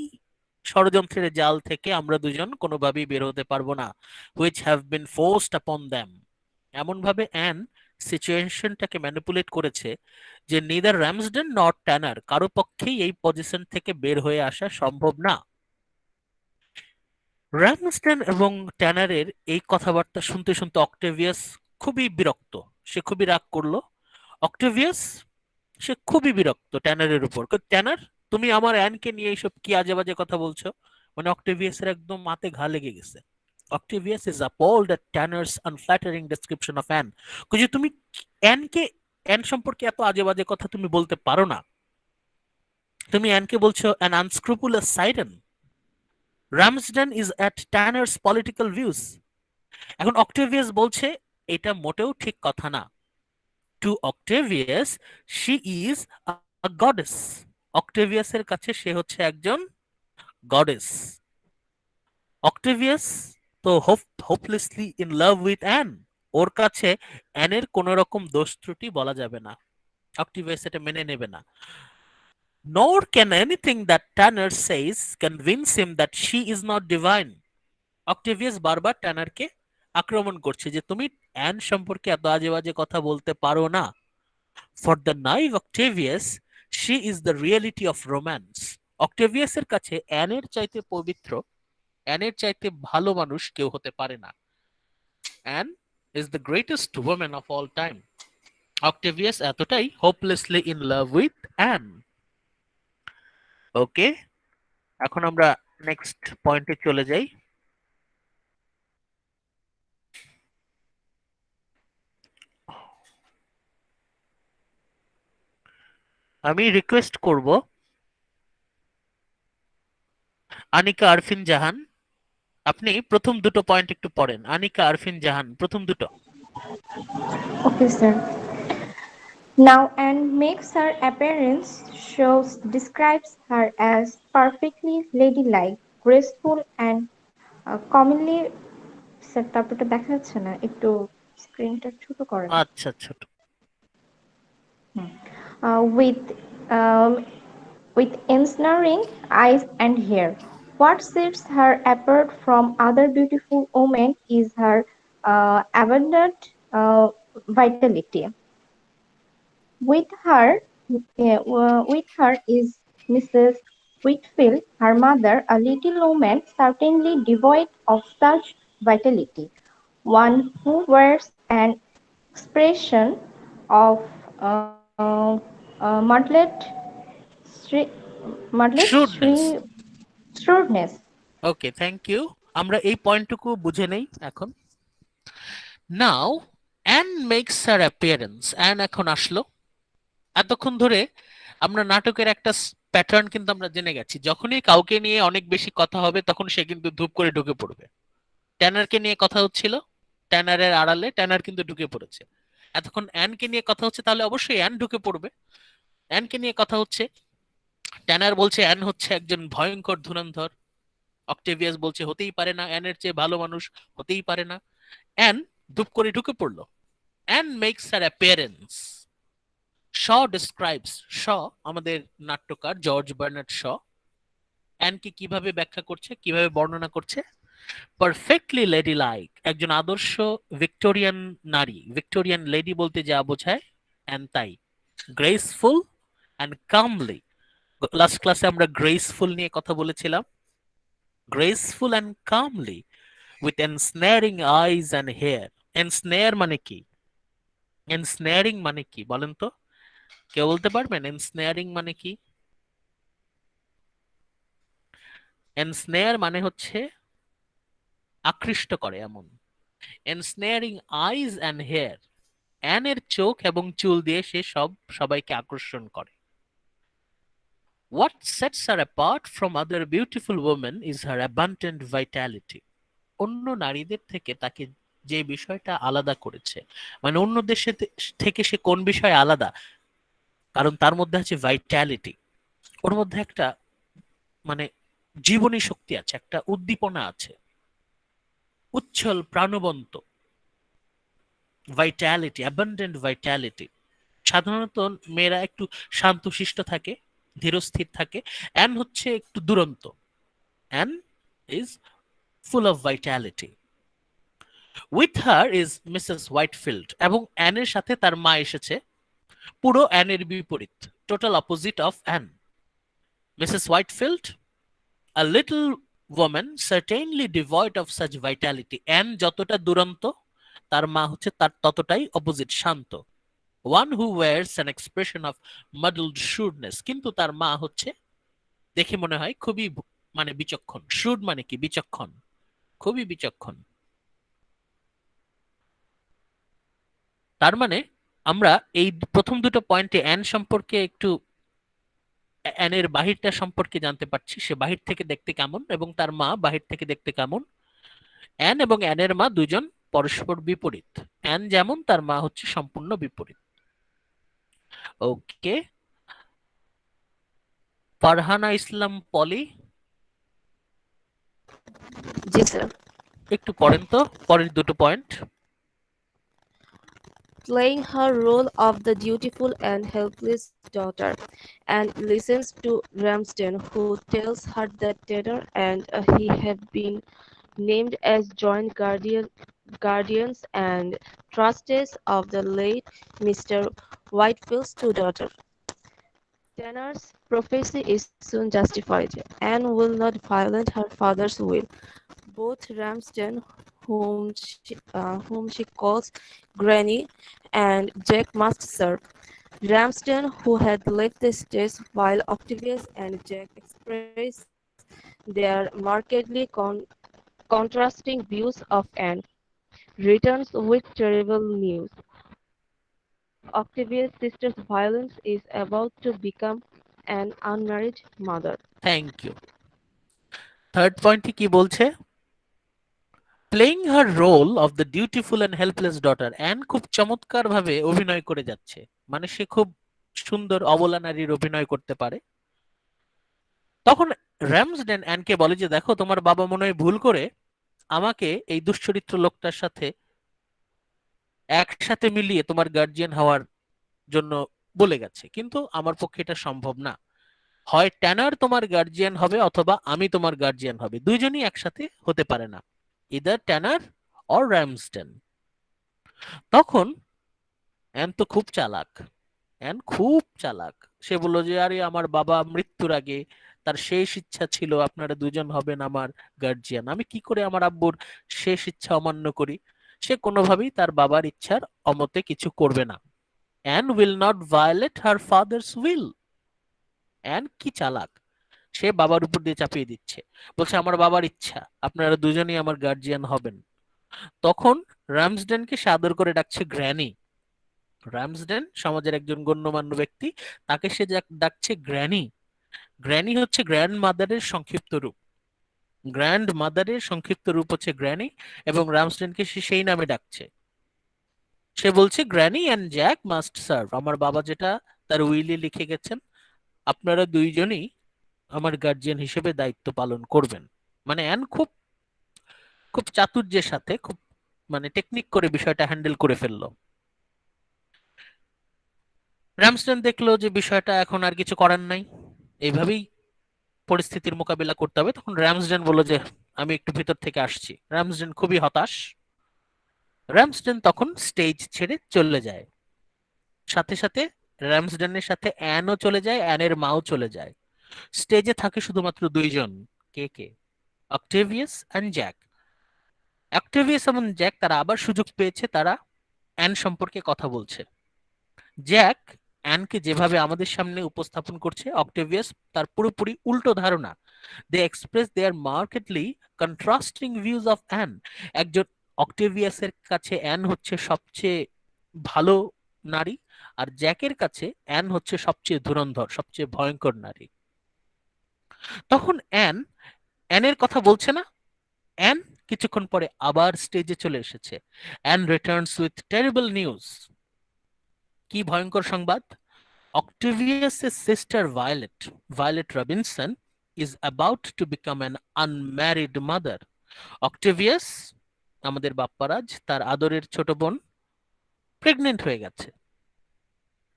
S1: ষড়যন্ত্রের জাল থেকে আমরা দুজন কোনোভাবেই বের হতে পারবো না, হুইচ হ্যাভ বিন ফোর্সড আপন দ্যাম। এমন ভাবে অ্যান সিচুয়েশনটাকে ম্যানিপুলেট করেছে যে নিদার র্যামসডেন নট ট্যানার কারো পক্ষেই এই পজিশন থেকে বের হয়ে আসা সম্ভব না। র্যামসডেন এবং ট্যানারের এই কথাবার্তা শুনতে শুনতে অক্টেভিয়াস খুবই বিরক্ত, সে খুবই রাগ করলো। অক্টেভিয়াস সে খুবই বিরক্ত ট্যানারের উপর। ট্যানার, তুমি আমার অ্যানকে নিয়ে এইসব কি আজে বাজে কথা বলছো? মানে অক্টেভিয়াসের একদম মাথে ঘা লেগে গেছে। Octavius is appalled at Tanner's unflattering description of Anne. যে তুমি অ্যানকে, অ্যান সম্পর্কে এত আজে বাজে কথা তুমি বলতে পারো না, তুমি অ্যানকে বলছো an unscrupulous siren. Ramsden is at Tanner's political views. এখন অক্টেভিয়াস বলছে এটা মোটেও ঠিক কথা না। To Octavius she is a goddess. অক্টেভিয়াসের কাছে সে হচ্ছে একজন গডেস। অক্টেভিয়াস তো hopelessly in love with Ann. ওর কাছে অ্যানের কোন রকম দোষ ত্রুটি বলা যাবে না, অক্টেভিয়াস এটা মেনে নেবে না। Nor can anything that Tanner says convince him that she is not divine. অক্টেভিয়াস বারবার ট্যানারকে আক্রমণ করছে যে তুমি অ্যান সম্পর্কে এত আজে বাজে কথা বলতে পারো না। For the naive Octavius, she is the reality of romance. অক্টেভিয়াসের কাছে অ্যানের চাইতে পবিত্র, অ্যানের চাইতে ভালো মানুষ কেউ হতে পারে না। Ann is the greatest woman of all time. Octavius এতটাই hopelessly in love with Ann. Okay, এখন আমরা নেক্সট পয়েন্টে চলে যাই। আমি রিকোয়েস্ট করব আনিকা আরফিন জাহান, আপনি প্রথম দুটো পয়েন্ট একটু পড়েন। আনিকা আরফিন জাহান, প্রথম দুটো।
S5: Okay, sir. Now Anne makes her appearance, describes her as perfectly ladylike, graceful, and commonly. Sir তারপরটা দেখা যাচ্ছে না, একটু স্ক্রিনটা ছোট করেন।
S1: আচ্ছা, ছোট।
S5: With um, with ensnaring eyes and hair. What sets her apart from other beautiful women is her abundant vitality. With her is Mrs. Whitfield, her mother, a little woman certainly devoid of such vitality, one who wears an expression of uh, mottled shri-
S1: Shrewdness.
S5: shrewdness.
S1: Okay, thank you. আমরা এই পয়েন্টটুকু বুঝে নেই এখন। Now Ann makes her appearance, Ann এখন আসলো। এতক্ষণ ধরে আমরা নাটকের একটা প্যাটার্ন কিন্তু আমরা জেনে গেছি, যখনই কাউকে নিয়ে অনেক বেশি কথা হবে তখন সে কিন্তু ধূপ করে ঢুকে পড়বে। ট্যানারকে নিয়ে কথা হচ্ছিল, ট্যানারের আড়ালে ট্যানার কিন্তু ঢুকে পড়েছে। এতক্ষণ অ্যানকে নিয়ে কথা হচ্ছে, তাহলে অবশ্যই অ্যান ঢুকে পড়বে। অ্যানকে নিয়ে কথা হচ্ছে, ট্যানার বলছে অ্যান হচ্ছে একজন ভয়ঙ্কর ধুরন্ধর। অক্টেভিয়াস বলছে হতেই পারে না, অ্যানের চেয়ে ভালো মানুষ হতেই পারে না। অ্যান ধূপ করে ঢুকে পড়লো। Ann makes her appearance. Shaw describes, Shaw আমাদের নাট্যকার জর্জ বার্নার্ড শ অ্যানকে কিভাবে ব্যাখ্যা করছে, কিভাবে বর্ণনা করছে? পারফেক্টলি লেডি লাইক, একজন আদর্শ ভিক্টোরিয়ান নারী। ভিক্টোরিয়ান লেডি বলতে যা বোঝায় অ্যান তাই। গ্রেসফুল অ্যান্ড কামলি, লাস্ট ক্লাসে আমরা গ্রেসফুল নিয়ে কথা বলেছিলাম। Graceful and calmly with ensnaring eyes and hair. Ensnare মানে কি? এনস্নারিং মানে কি বলেন তো, কেউ বলতে পারবেন এনস্নারিং মানে কি? এনস্নার মানে হচ্ছে আকৃষ্ট করে এমন। এনস্নারিং আইজ অ্যান্ড হেয়ার, অ্যানের চোখ এবং চুল দিয়ে সে সবাইকে আকর্ষণ করে। What sets her apart from other beautiful women is her abundant vitality. অন্য নারীদের থেকে তাকে যে বিষয়টা আলাদা করেছে, মানে অন্য দেশে থেকে সে কোন বিষয়ে আলাদা, কারণ তার মধ্যে আছে ভাইটালিটি। ওর মধ্যে একটা মানে জীবনী শক্তি আছে, একটা উদ্দীপনা আছে, উচ্ছল প্রাণবন্ত ভাইটালিটি, অ্যাবান্ডেন্ট ভাইটালিটি। সাধারণত মেয়েরা একটু শান্তশিষ্ট থাকে, ধীরস্থির থাকে। অ্যান হচ্ছে একটু দুরন্ত। Ann is full of vitality. With her is Mrs Whitefield, এবং অ্যানের সাথে তার মা এসেছে, পুরো অ্যানের বিপরীত, total opposite of Ann. Mrs Whitefield, a little woman certainly devoid of such vitality. Ann যতটা দুরন্ত, তার মা হচ্ছে তার ততটাই অপোজিট, শান্ত। One who wears an expression of muddled shrewdness, কিন্তু তার মা হচ্ছে দেখে মনে হয় খুবই মানে বিচক্ষণ। shrewd মানে কি? বিচক্ষণ, খুবই বিচক্ষণ। তার মানে আমরা এই প্রথম দুটো পয়েন্টে অ্যান সম্পর্কে একটু, অ্যানের বাহিরটা সম্পর্কে জানতে পারছি, সে বাহির থেকে দেখতে কেমন এবং তার মা বাহির থেকে দেখতে কেমন। অ্যান এবং অ্যানের মা দুজন পরস্পর বিপরীত। অ্যান যেমন, তার মা হচ্ছে সম্পূর্ণ বিপরীত। ওকে, ফারহানা ইসলাম পলি,
S6: জি স্যার।
S1: একটু পড়েন তো পরের দুটো point.
S6: Playing her role of the dutiful and helpless daughter, and listens to Ramsden, who tells her that Tanner and he have been named as joint guardians and trustees of the late Mr. Whitefield's two daughters. Tanner's prophecy is soon justified. Anne will not violate her father's will. Both Ramsden, whom she calls Granny, and Jack must serve. Ramsden, who had left the stage while Octavius and Jack expressed their markedly contrasting views of Anne, returns with terrible news. Octavia's sister's violence is about to become an unmarried mother.
S1: Thank you. Third পয়েন্টে কি বলছে? Playing her role of the dutiful and helpless daughter. Ann খুব চমৎকার ভাবে অভিনয় করে যাচ্ছে, মানে সে খুব সুন্দর অবলা নারীর অভিনয় করতে পারে। তখন র্যামসডেন অ্যানকে বলে যে দেখো, তোমার বাবা মনে হয় ভুল করে আমাকে এই দুশ্চরিত্র লোকটার সাথে একসাথে মিলিয়ে তোমার গার্জিয়ান হওয়ার জন্য বলে গেছে, কিন্তু আমার পক্ষে এটা সম্ভব না। হয় ট্যানার তোমার গার্জিয়ান হবে অথবা আমি তোমার গার্জিয়ান হবে, দুইজনই একসাথে হতে পারে না, ইদার ট্যানার অর র্যামসডেন। তখন অ্যান তো খুব চালাক, অ্যান খুব চালাক। সে বলল যে আরে আমার বাবা মৃত্যুর আগে তার শেষ ইচ্ছা ছিল আপনারা দুজন হবেন আমার গার্জিয়ান, আমি কি করে আমার আব্বুর শেষ ইচ্ছা অমান্য করি? সে কোনোভাবেই তার বাবার ইচ্ছার অমতে কিছু করবে না। An will not violate her father's will. An কি চালাক, সে বাবার উপর দিয়ে চাপিয়ে দিচ্ছে, বলছে আমার বাবার ইচ্ছা, আপনারা দুজনেই আমার গার্জিয়ান হবেন। তখন রামসডেনকে সে আদর করে ডাকছে গ্র্যানি। রামসডেন সমাজের একজন গণ্যমান্য ব্যক্তি, তাকে সে ডাকছে গ্র্যানি। গ্র্যানি হচ্ছে গ্র্যান্ড মাদারের সংক্ষিপ্ত রূপ, গ্র্যান্ড মাদারের সংক্ষিপ্ত রূপ হচ্ছে গ্র্যানি, এবং রামসডেনকে সে সেই নামে ডাকছে। সে বলছে granny and Jack must serve, আমার বাবা যেটা তার উইলে লিখে গেছেন, আপনারা দুইজনই আমার গার্জিয়ান হিসেবে দায়িত্ব পালন করবেন। মানে অ্যান খুব খুব চাতুর্যের সাথে, খুব মানে টেকনিক করে বিষয়টা হ্যান্ডেল করে ফেললো। রামসডেন দেখলো যে বিষয়টা এখন আর কিছু করার নাই, এইভাবেই পরিস্থিতির মোকাবিলা করতে হবে। তখন রামসডেন বলল যে আমি একটু ভিতর থেকে আসছি। রামসডেন খুবই হতাশ। রামসডেন তখন স্টেজ ছেড়ে চলে যায়, সাথে সাথে রামসডেনের সাথে অ্যানও চলে যায়, অ্যানের মাও চলে যায়। স্টেজে থাকে শুধুমাত্র দুইজন, কে কে? অক্টেভিয়াস অ্যান্ড জ্যাক। অক্টেভিয়াস এবং জ্যাক তারা আবার সুযোগ পেয়েছে, তারা অ্যান সম্পর্কে কথা বলছে। জ্যাক অ্যানকে যেভাবে আমাদের সামনে উপস্থাপন করছে, অক্টেভিয়াস তার পুরোপুরি উল্টো ধারণা। They express their markedly contrasting views of Ann. একজন অক্টেভিয়াসের কাছে অ্যান হচ্ছে সবচেয়ে ভালো নারী, আর জ্যাকের কাছে অ্যান হচ্ছে সবচেয়ে ধুরন্ধর, সবচেয়ে ভয়ঙ্কর নারী। তখন অ্যানের কথা বলছে না, অ্যান কিছুক্ষণ পরে আবার স্টেজে চলে এসেছে। Ann returns with terrible news. কি ভয়ঙ্কর সংবাদ! অক্টেভিয়াসের sister Violet Robinson is about to become an unmarried mother. Octavius, আমাদের বাপ্পারাজ, তার আদরের ছোট বোন, প্রেগনেন্ট হয়ে গেছে।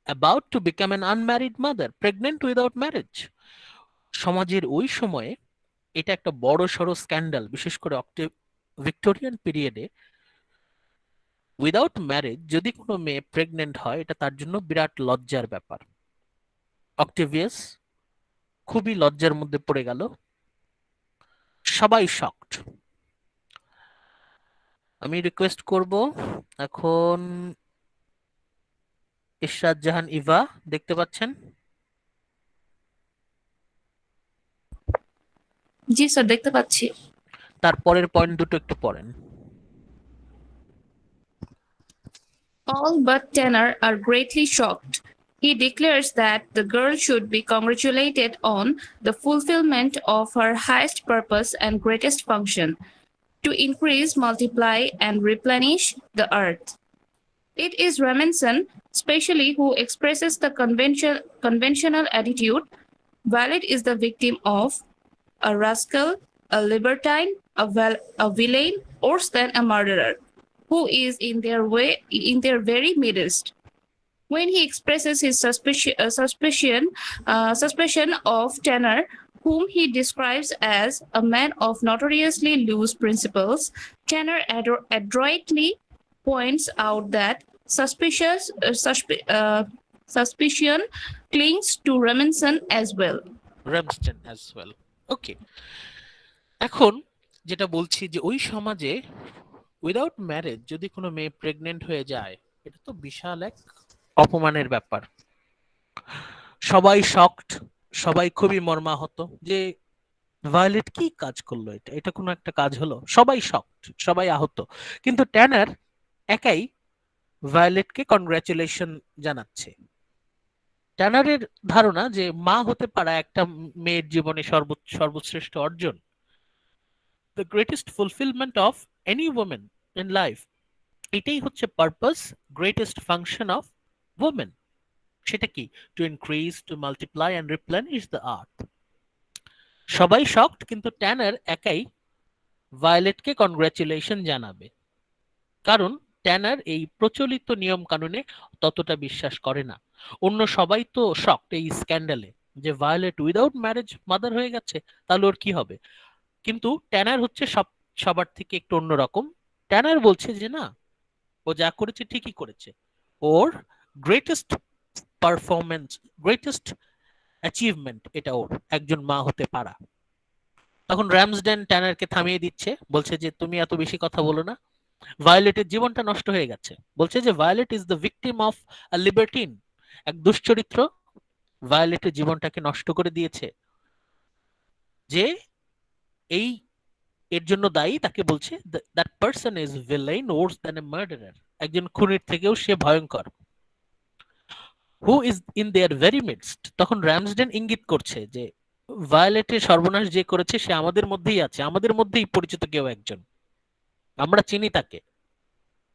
S1: about to become an unmarried mother, pregnant without marriage। সমাজের ওই সময়ে এটা একটা বড় সড়ো স্ক্যান্ডাল, বিশেষ করে ভিক্টোরিয়ান পিরিয়ডে উইদাউট ম্যারেজ যদি কোনো মেয়ে প্রেগনেন্ট হয়, এটা তার জন্য বিরাট লজ্জার ব্যাপার। অক্টেভিয়াস খুবই লজ্জার মধ্যে পড়ে গেল, সবাই শকড। আমি রিকোয়েস্ট করব এখন ইশরাত জাহান ইভা, দেখতে পাচ্ছেন?
S7: জি স্যার, দেখতে পাচ্ছি।
S1: তারপরের পয়েন্ট দুটো একটু পড়েন।
S7: All but Tanner are greatly shocked. He declares that the girl should be congratulated on the fulfillment of her highest purpose and greatest function, to increase, multiply, and replenish the earth. It is Ramsden especially who expresses the conventional attitude. Violet is the victim of a rascal, a libertine, a villain, worse than a murderer, who is in their very midst. When he expresses his suspicion of Tanner, whom he describes as a man of notoriously loose principles, Tanner adroitly points out that suspicion clings to Remington as well.
S1: Ramsden as well. ওকে, এখন যেটা বলছি যে ওই সমাজে without marriage যদি কোনো মেয়ে pregnant হয়ে যায়, এটা তো বিশাল এক অপমানের ব্যাপার। সবাই শকড, সবাই খুবই মর্মাহত যে ভায়োলেট কি কাজ করলো, এটা এটা কোনো একটা কাজ হলো, সবাই শকড, সবাই আহত। কিন্তু ট্যানার একাই ভায়োলেটকে কনগ্রাচুলেশন জানাচ্ছে। ট্যানারের ধারণা যে মা হতে পারা একটা মেয়ের জীবনে সর্বশ্রেষ্ঠ অর্জন, the greatest fulfilment of any women in life. এটাই হচ্ছে purpose, greatest function of women. সেটা কি? To increase, to multiply and replenish the earth. সবাই শকড, কিন্তু ট্যানার একাই ভায়োলেটকে কনগ্রাচুলেশন জানাবে, কারণ ট্যানার এই প্রচলিত নিয়ম কানুনে ততটা বিশ্বাস করে না। অন্য সবাই তো শকড এই স্ক্যান্ডালে যে ভায়োলেট উইদাউট ম্যারেজ মাদার হয়ে গেছে, তাহলে ওর কি হবে। কিন্তু ট্যানার হচ্ছে সবার থেকে একটু অন্যরকম। ট্যানার বলছে যে না, ও যা করেছে ঠিকই করেছে, ওর গ্রেটেস্ট পারফরমেন্স, গ্রেটেস্ট অ্যাচিভমেন্ট এটা ওর, একজন মা হতে পারা। তখন র্যামসডেন ট্যানারকে থামিয়ে দিচ্ছে, বলছে যে তুমি এত বেশি কথা বলো না, ভায়োলেটের জীবনটা নষ্ট হয়ে গেছে। বলছে যে Violet is the victim of a libertine, এক দুশ্চরিত্র ভায়োলেটের জীবনটাকে নষ্ট করে দিয়েছে। যে এই এর জন্য দায়ী, তাকে বলছে that person is villain Wars than a murderer, একজন খুনির থেকেও সে ভয়ঙ্কর। Who is in there very midst. তখন র্যামসডেন ইঙ্গিত করছে যে ভায়োলেটের সর্বনাশ যে করেছে সে আমাদের মধ্যেই আছে, আমাদের মধ্যেই পরিচিত কেউ একজন, আমরা চিনি তাকে।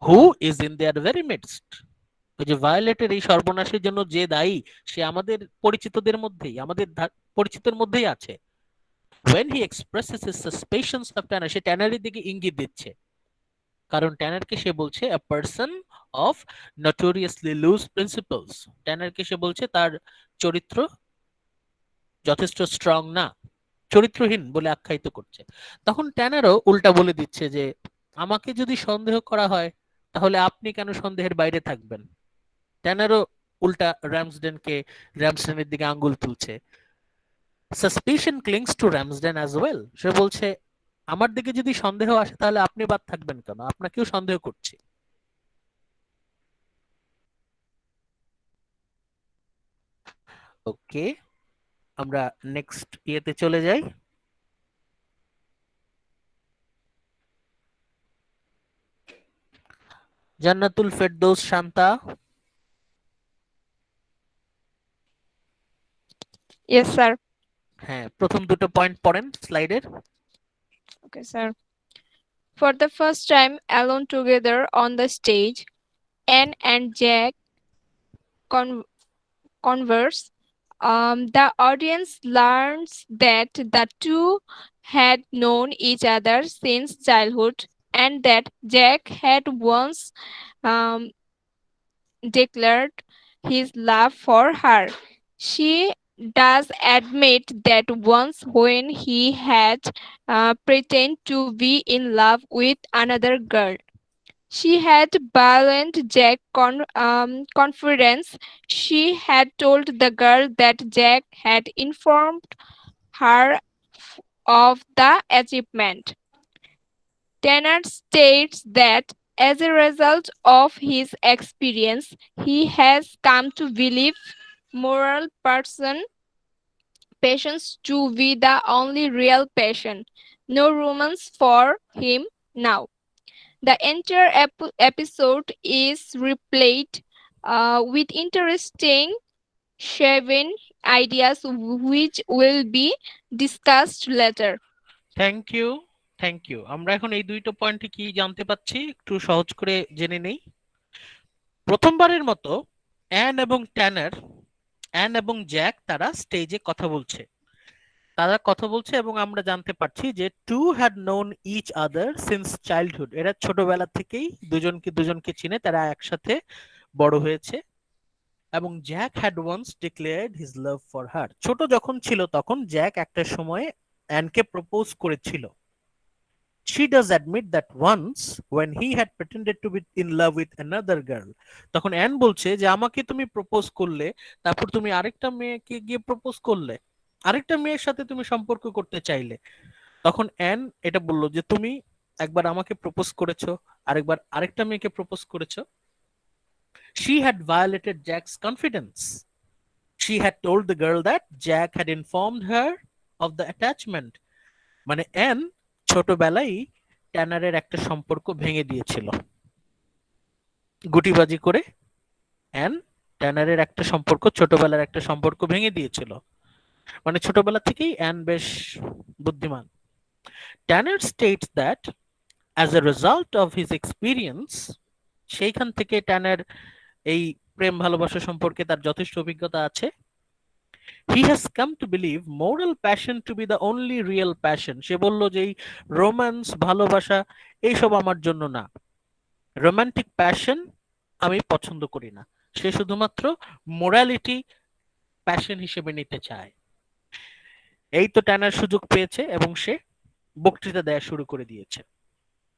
S1: Who is in there very midst, ওই যে ভায়োলেটের এই সর্বনাশের জন্য যে দায়ী সে আমাদের পরিচিতদের মধ্যেই, আমাদের পরিচিতের মধ্যেই আছে। when he expresses his suspicions of Tanner, সে ট্যানারের দিকে ইঙ্গিত দিচ্ছে, কারণ ট্যানারকে সে বলছে a person of notoriously loose principles, ট্যানারকে সে বলছে তার চরিত্র যথেষ্ট স্ট্রং না, চরিত্রহীন বলে আখ্যায়িত করছে। তখন ট্যানারও উল্টা বলে দিচ্ছে যে আমাকে যদি সন্দেহ করা হয় তাহলে আপনি কেন সন্দেহের বাইরে থাকবেন। ট্যানারও উল্টা র্যামসডেনের দিকে আঙ্গুল তুলছে। Suspicion clings two র্যামসডেন as well, সে বলছে আমার দিকে যদি সন্দেহ আসে তাহলে আপনি বাদ থাকবেন কেন, আপনাকেও সন্দেহ করছি। ওকে, আমরা নেক্সট ইয়েতে চলে যাই। জান্নাতুল ফেরদৌস শান্তা।
S6: Yes, sir.
S1: হ্যাঁ, প্রথম দুটো পয়েন্ট পড়েন স্লাইডের।
S6: Okay, sir. For the first time alone together on the stage, Anne and Jack converse. The audience learns that the two had known each other since childhood and that Jack had once um, declared his love for her. She does admit that once when he had pretended to be in love with another girl. She had violent Jack confidence. She had told the girl that Jack had informed her of the achievement. Tanner states that as a result of his experience, he has come to believe moral passions to be the only real passion. No romance for him now. The entire episode is replayed with interesting seven ideas which will be discussed later.
S1: Thank you, thank you. আমরা এখন এই দুইটা পয়েন্টে কি জানতে পাচ্ছি একটু সহজ করে জেনে নেই। প্রথমবারের মতো অ্যান এবং জ্যাক তারা স্টেজে কথা বলছে। এবং আমরা জানতে পারছি যে two had known each other since childhood, এরা ছোটবেলা থেকেই দুজনকে দুজনকে চিনে, তারা একসাথে বড় হয়েছে। এবং Jack had once declared his love for her, ছোট যখন ছিল তখন জ্যাক একটা সময়ে অ্যানকে প্রপোজ করেছিল। She does admit that once when he had pretended to be in love with another girl, তখন অ্যান বলছে যে আমাকে তুমি প্রপোজ করলে, তারপর তুমি আরেকটা মেয়েকে গিয়ে প্রপোজ করলে, আরেকটা মেয়ের সাথে তুমি সম্পর্ক করতে চাইলে। তখন অ্যান এটা বলল যে তুমি একবার আমাকে প্রপোজ করেছো, আরেকবার আরেকটা মেয়েকে প্রপোজ করেছো। She had violated Jack's confidence. She had told the girl that Jack had informed her of the attachment. মানে অ্যান ছোটবেলায় ট্যানারের একটা সম্পর্ক ভেঙে দিয়েছিল, গুটিবাজি করে অ্যান ট্যানারের একটা সম্পর্ক, ছোটবেলার একটা সম্পর্ক ভেঙে দিয়েছিল। মানে ছোটবেলা থেকেই অ্যান বেশ বুদ্ধিমান। Tanner states that as a result of his experience, সেইখান থেকে ট্যানার এই প্রেম ভালোবাসা সম্পর্কে তার যথেষ্ট অভিজ্ঞতা আছে। He has come to believe moral passion to be the only real passion. সে বলল যে এই রোম্যান্স, ভালোবাসা এইসব আমার জন্য না, রোমান্টিক প্যাশন আমি পছন্দ করি না, সে শুধুমাত্র মোরালিটি প্যাশন হিসেবে নিতে চায়। এই তো ট্যানার সুযোগ পেয়েছে এবং সে বক্তৃতা দেয়া শুরু করে দিয়েছে।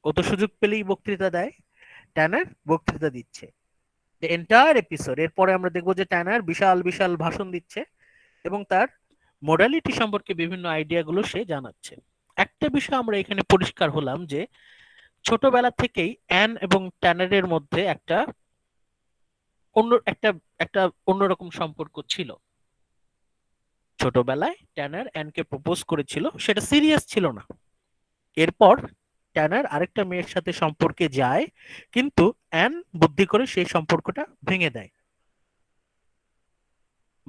S1: ও তো সুযোগ পেলেই বক্তৃতা দেয়, ট্যানার বক্তৃতা দিচ্ছে এন্টায়ার এপিসোড। এরপরে আমরা দেখবো যে ট্যানার বিশাল বিশাল ভাষণ দিচ্ছে এবং তার মোরালিটি সম্পর্কে বিভিন্ন আইডিয়া গুলো সে জানাচ্ছে। একটা বিষয় আমরা এখানে পরিষ্কার হলাম যে ছোটবেলা থেকেই অ্যান এবং ট্যানারের মধ্যে একটা একটা অন্যরকম সম্পর্ক ছিল। ছোটবেলায় ট্যানার অ্যানকে প্রপোজ করেছিল, সেটা সিরিয়াস ছিল না। এরপর ট্যানার আরেকটা মেয়ের সাথে সম্পর্কে যায়, কিন্তু অ্যান বুদ্ধি করে সেই সম্পর্কটা ভেঙে দেয়।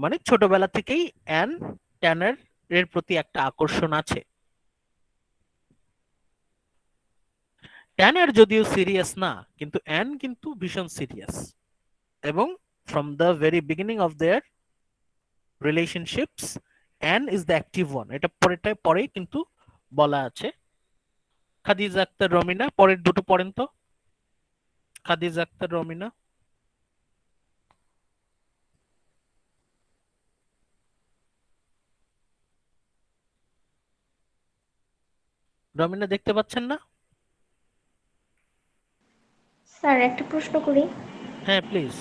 S1: মানে ছোটবেলা থেকেই অ্যান ট্যানার এর প্রতি একটা আকর্ষণ আছে। ট্যানার যদিও সিরিয়াস না, কিন্তু অ্যান কিন্তু ভীষণ সিরিয়াস। এবং from the very beginning of their relationships an is the active one, এটা পরেই কিন্তু বলা আছে। খাদিজা আক্তার রমিনা পরের দুটো পড়েন তো। খাদিজা আক্তার রমিনা। রমিনা দেখতে পাচ্ছেন না?
S5: স্যার একটা প্রশ্ন করি।
S1: হ্যাঁ প্লিজ।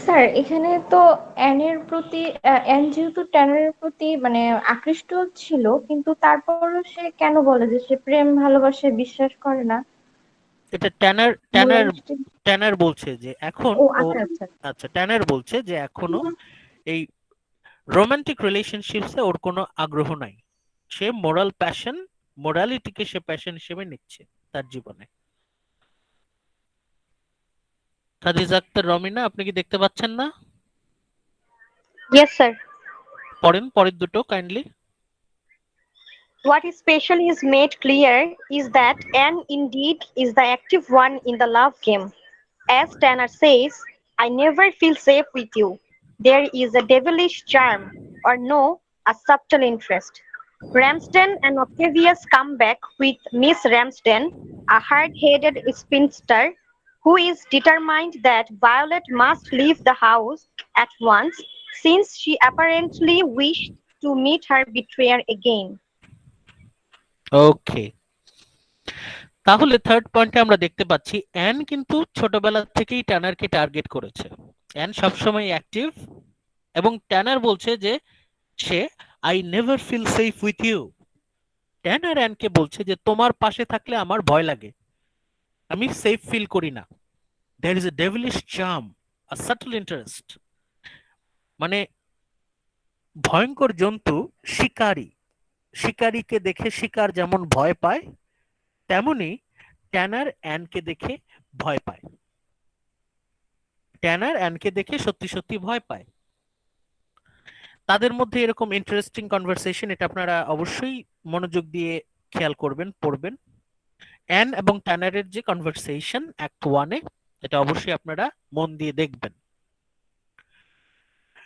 S5: স্যার এখানে তো অ্যান যেহেতু ট্যানারের প্রতি মানে আকৃষ্ট ছিল, কিন্তু তারপরও সে কেন বলে যে সে প্রেম ভালোবাসায় বিশ্বাস করে না?
S1: এটা ট্যানার ট্যানার
S5: মোরালিটি।
S1: ট্যানার বলছে যে এখন
S5: ও
S1: ও,
S5: আচ্ছা আচ্ছা।
S1: আচ্ছা ট্যানার বলছে যে এখনো এই রোমান্টিক রিলেশনশিপসে ওর কোনো আগ্রহ নাই। সে মোরালিটিকে সে প্যাশন হিসেবে নিচ্ছে তার জীবনে। খাদিজা আক্তার রমিনা, আপনি কি দেখতে পাচ্ছেন না?
S8: Yes, sir.
S1: পড়েন পরের দুটো kindly.
S8: What especially is made clear is that Anne indeed is the active one in the love game. As Tanner says, I never feel safe with you. There is a devilish charm, or no, a subtle interest. Ramsden and Octavius come back with Miss Ramsden, a hard-headed spinster who is determined that Violet must leave the house at once since she apparently wished to meet her betrayer again.
S1: ওকে, তাহলে third পয়েন্টে আমরা দেখতে পাচ্ছি an কিন্তু ছোটবেলা থেকেই ট্যানারকে target করেছে। অ্যান সবসময় অ্যাক্টিভ এবং ট্যানার বলছে যে সে I never feel safe with you. Tanner অ্যানকে বলছে যে তোমার পাশে থাকলে আমার ভয় লাগে, আমি সেফ ফিল করি না। There is a devilish charm, a subtle interest. মানে ভয়ঙ্কর জন্তু শিকারী, শিকারীকে দেখে শিকার যেমন ভয় পায়, তেমনি ট্যানার অ্যানকে দেখে ভয় পায়। ট্যানার অ্যানকে দেখে সত্যি সত্যি ভয় পায়। তাদের মধ্যে এরকম ইন্টারেস্টিং কনভারসেশন, এটা আপনারা অবশ্যই মনোযোগ দিয়ে খেয়াল করবেন, পড়বেন। অ্যান এবং ট্যানারের যে কনভারসেশন অ্যাক্ট ওয়ানে, এটা অবশ্যই আপনারা মন দিয়ে দেখবেন।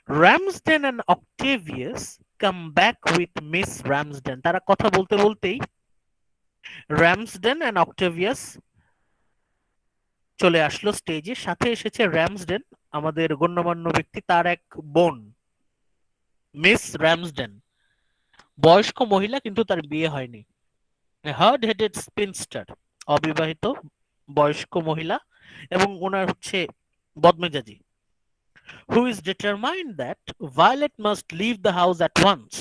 S1: Ramsden and Octavius come back with Miss Ramsden. তারা কথা বলতে বলতেই রামসডেন অ্যান্ড অক্টেভিয়াস চলে আসলো স্টেজে। সাথে এসেছে রামসডেন, আমাদের গণ্যমান্য ব্যক্তি, তার এক বোন মিস রামসডেন, বয়স্ক মহিলা কিন্তু তার বিয়ে হয়নি। হার্ড হেডেড স্পিনস্টার, অবিবাহিত বয়স্ক মহিলা, এবং ওনার হচ্ছে বদমেজাজি, who is determined that Violet must leave the house at once.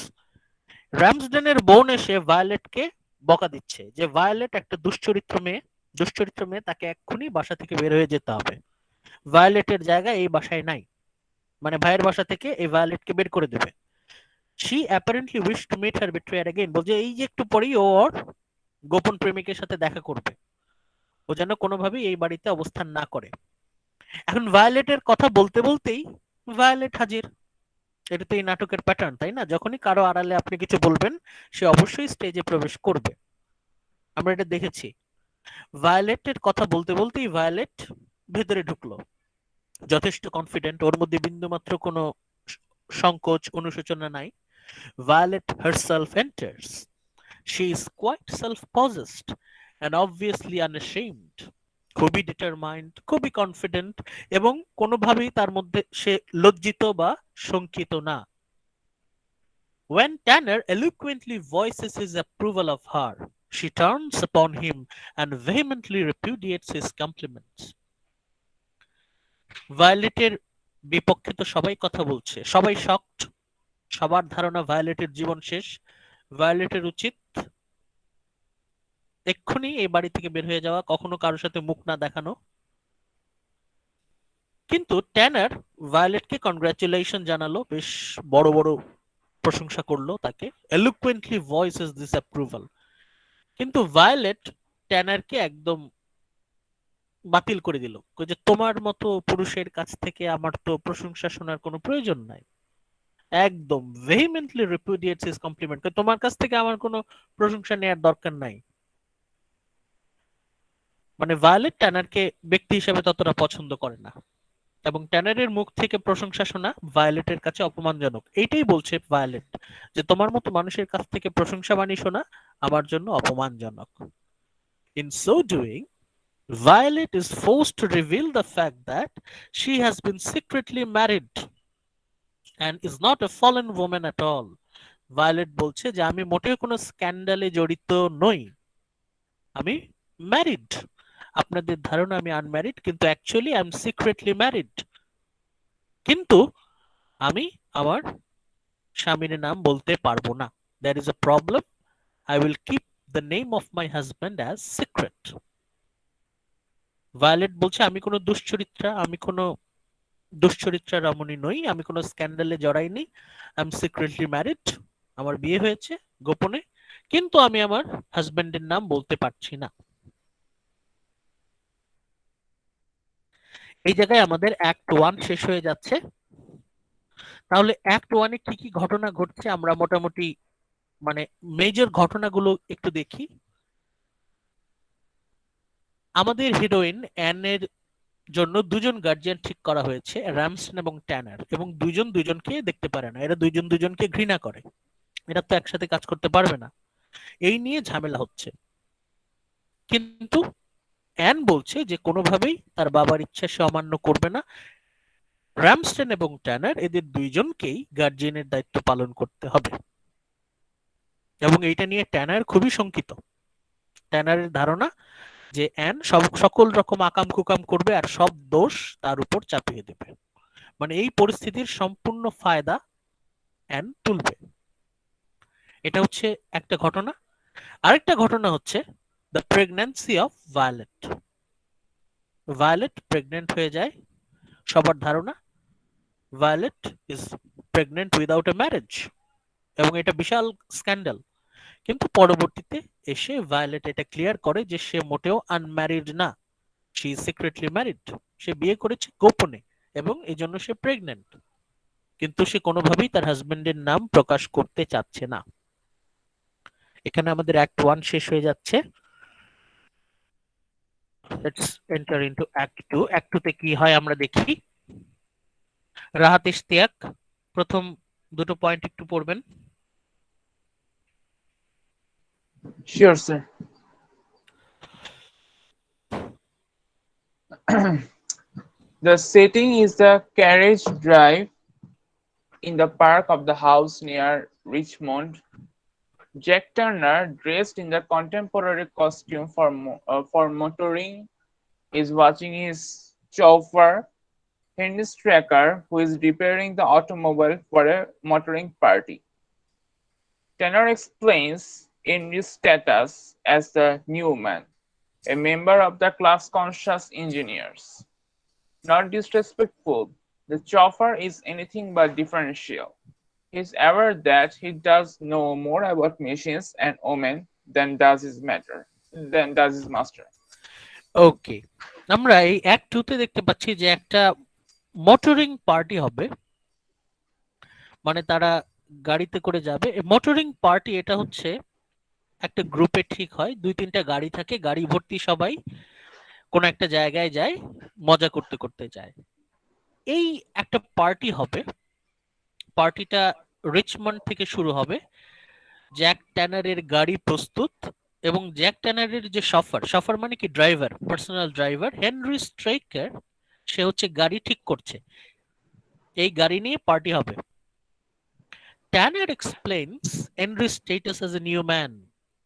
S1: রামসডেনের বোন এসে ভায়োলেটকে বকা দিচ্ছে যে ভায়োলেট একটা দুশ্চরিত্র মেয়ে, তাকে এক্ষুনি বাসা থেকে বের হয়ে যেতে হবে। ভায়োলেটের জায়গা এই বাসায় নাই, মানে ভাইয়ের বাসা থেকে এই ভায়োলেটকে বের করে দেবে। She apparently wished to meet her betrayer again, বলছে এই যে একটু পরেই ও ওর গোপন প্রেমিকের সাথে দেখা করবে, ও যেন কোনোভাবেই এই বাড়িতে অবস্থান না করে। এখন ভায়োলেটের কথা বলতে বলতেই ভায়োলেট হাজির। এটা তো এই নাটকের প্যাটার্ন, তাই না? যখনই কারো আড়ালে আপনি কিছু বলবেন, সে অবশ্যই স্টেজে প্রবেশ করবে। আমরা এটা দেখেছি। ভায়োলেটের কথা বলতে বলতেই ভায়োলেট ভেতরে ঢুকলো, যথেষ্ট কনফিডেন্ট, ওর মধ্যে বিন্দুমাত্র কোনো সংকোচ অনুশোচনা নাই। Violet herself enters. She is quite self-possessed and obviously unashamed. খুবই ডিটারমাইন্ড, খুবই কনফিডেন্ট, এবং কোনোভাবেই তার মধ্যে সে লজ্জিত বা শঙ্কিত না। When Tanner eloquently voices his approval of her, she turns upon him and vehemently repudiates his compliments. ভায়োলেটের বিপক্ষে তো সবাই কথা বলছে, সবাই শকড, সবার ধারণা ভায়োলেটের জীবন শেষ, ভায়োলেটের উচিত এক্ষুনি এই বাড়ি থেকে বের হয়ে যাওয়া, কখনো কারোর সাথে মুখ না দেখানো। কিন্তু ট্যানার ভায়োলেটকে কনগ্রাচুলেশন জানালো, বেশ বড় বড় প্রশংসা করলো তাকে, eloquently voices this approval. কিন্তু ভায়োলেট ট্যানারকে একদম বাতিল করে দিল, যে তোমার মতো পুরুষের কাছ থেকে আমার তো প্রশংসা শোনার কোনো প্রয়োজন নাই। একদম vehemently repudiates his compliment, তোমার কাছ থেকে আমার কোনো প্রশংসা নেওয়ার দরকার নাই। মানে ভায়োলেট ট্যানারকে ব্যক্তি হিসেবে ততটা পছন্দ করে না, এবং ট্যানারের মুখ থেকে প্রশংসা শোনা ভায়োলেটের কাছে অপমানজনক। এইটাই বলছে ভায়োলেট, যে তোমার মতো মানুষের কাছ থেকে প্রশংসা বাণী শোনা আমার জন্য অপমানজনক। In so doing, Violet is forced to reveal the fact that she has been secretly married and is not a fallen woman at all. Violet বলছে যে আমি মোটেও কোনো স্ক্যান্ডালে জড়িত নই, আমি ম্যারিড। আপনাদের ধারণা আমি আনম্যারিড, কিন্তু actually I am secretly married. কিন্তু আমি আমার স্বামীর নাম বলতে পারবো না। There is a problem, I will keep the name of my husband as secret. Violet বলছে আমি কোনো দুশ্চরিত্রা রমণী নই, আমি কোনো স্ক্যান্ডালে জড়াইনি, আই এম সিক্রেটলি ম্যারিড, আমার বিয়ে হয়েছে গোপনে, কিন্তু আমি আমার হাজব্যান্ডের নাম বলতে পারছি না। এই জায়গায় আমাদের অ্যাক্ট 1 শেষ হয়ে যাচ্ছে। তাহলে অ্যাক্ট 1 এ কি কি ঘটনা ঘটছে আমরা মোটামুটি মানে মেজর ঘটনাগুলো একটু দেখি। আমাদের হিরোইন অ্যানের জন্য দুজন গার্জিয়ান ঠিক করা হয়েছে, রামসন এবং ট্যানার, এবং দুজন দুজনকে দেখতে পারে না, এরা দুজন দুজনকে ঘৃণা করে, এরা তো একসাথে কাজ করতে পারবে না, এই নিয়ে ঝামেলা হচ্ছে। কিন্তু অ্যান বলছে যে কোনোভাবেই তার বাবার ইচ্ছা সে অমান্য করবে না, রামস্টেন এবং ট্যানার এদের দুইজনকেই গার্জিয়ানের দায়িত্ব পালন করতে হবে। এবং এইটা নিয়ে ট্যানার খুবই শঙ্কিত। ট্যানারের ধারণা যে অ্যান সকল রকম আকাম কুকাম করবে আর সব দোষ তার উপর চাপিয়ে দেবে, মানে এই পরিস্থিতির সম্পূর্ণ ফায়দা অ্যান তুলবে। এটা হচ্ছে একটা ঘটনা। আরেকটা ঘটনা হচ্ছে the pregnancy of Violet. Violet pregnant হয়ে যায়, সবার ধারণা Violet is pregnant without a marriage, এবং এটা বিশাল স্ক্যান্ডাল। কিন্তু পরবর্তীতে এসে ভায়োলেট এটা ক্লিয়ার করে যে সে মোটেও আনম্যারিড না, শি ইজ সিক্রেটলি ম্যারিড, সে বিয়ে করেছে গোপনে এবং এই জন্য সে প্রেগনেন্ট, কিন্তু সে কোনোভাবেই তার হাজবেন্ডের নাম প্রকাশ করতে চাচ্ছে না। এখানে আমাদের অ্যাক্ট 1 শেষ হয়ে যাচ্ছে। Let's enter into act 2। Act 2 তে কি হয় আমরা দেখি। রাহাত ইশতিয়াক প্রথম দুটো পয়েন্ট একটু পড়বেন।
S3: Sure, sir. The setting is the carriage drive in the park of the house near Richmond. Jack Turner, dressed in the contemporary costume for motoring, is watching his chauffeur, Henry Stracker, who is repairing the automobile for a motoring party. Tanner explains Henry's status as the new man, a member of the class-conscious engineers. Not disrespectful, the chauffeur is anything but differential. He's aware that he does know more about machines and women than does his master.
S1: ওকে, আমরা এই act 2 তে দেখতে পাচ্ছি যে একটা motoring party হবে, মানে তারা গাড়িতে করে যাবে। মোটরিং পার্টি এটা হচ্ছে একটা গ্রুপে ঠিক হয়, 2-3টা গাড়ি থাকে, গাড়ি ভর্তি সবাই কোন একটা জায়গায় যায়, মজা করতে করতে যায়। এই একটা পার্টি হবে, পার্টিটা রিচমন্ড থেকে শুরু হবে। জ্যাক ট্যানারের গাড়ি প্রস্তুত এবং জ্যাক ট্যানারের যে শফার মানে কি driver, personal driver Henry Straker, সে হচ্ছে গাড়ি ঠিক করছে। এই গাড়ি নিয়ে পার্টি হবে। Tanner explains Henry's status as a new man.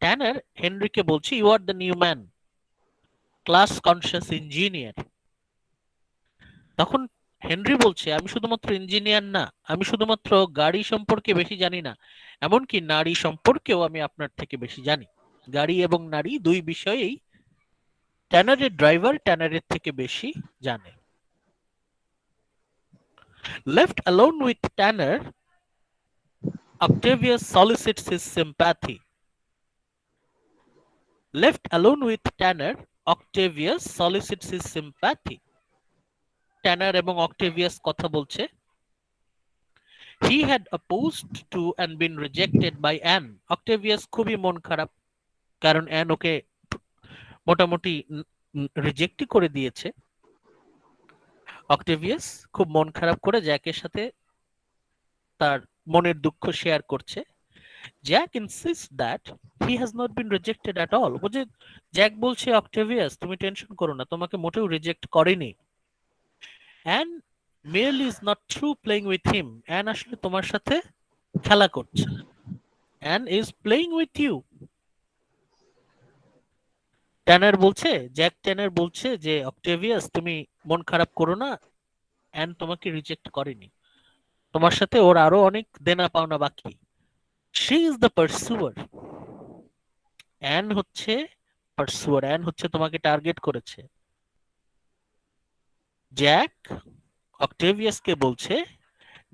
S1: Tanner হেনরিকে বলছে you are the new man, class conscious engineer. তখন হেনরি বলছে আমি শুধুমাত্র ইঞ্জিনিয়ার না, আমি শুধুমাত্র গাড়ি সম্পর্কে বেশি জানি না, এমনকি নারী সম্পর্কেও আমি আপনার থেকে বেশি জানি। গাড়ি এবং নারী দুই বিষয়েই ট্যানারের ড্রাইভার ট্যানারের থেকে বেশি জানে। Left alone with Tanner, Octavius solicits his sympathy. Left alone with Tanner, Octavius solicits his sympathy. Tanner এবং Octavius কথা বলছে। He had opposed to and been rejected by Anne. Octavius খুবই মন খারাপ, কারণ অ্যান ওকে মোটামুটি রিজেক্টই করে দিয়েছে। অক্টেভিয়াস খুব মন খারাপ করে জ্যাকের সাথে তার মনের দুঃখ শেয়ার করছে। Jack insists that he has not been rejected at all. বুঝে জ্যাক বলছে অক্টেভিয়াস তুমি টেনশন করো না, তোমাকে মোটেও রিজেক্ট করেনি। An merely is not through playing with him. An আসলে তোমার সাথে খেলা করছে। An is playing with you. ট্যানার বলছে, জ্যাক ট্যানার বলছে যে অক্টেভিয়াস তুমি মন খারাপ করো না, অ্যান তোমাকে রিজেক্ট করেনি, তোমার সাথে ওর আরো অনেক দেনা পাওনা বাকি। She is the pursuer. An হচ্ছে পারসুয়ার, অ্যান হচ্ছে তোমাকে টার্গেট করেছে। জ্যাক অক্টেভিয়াসকে বলছে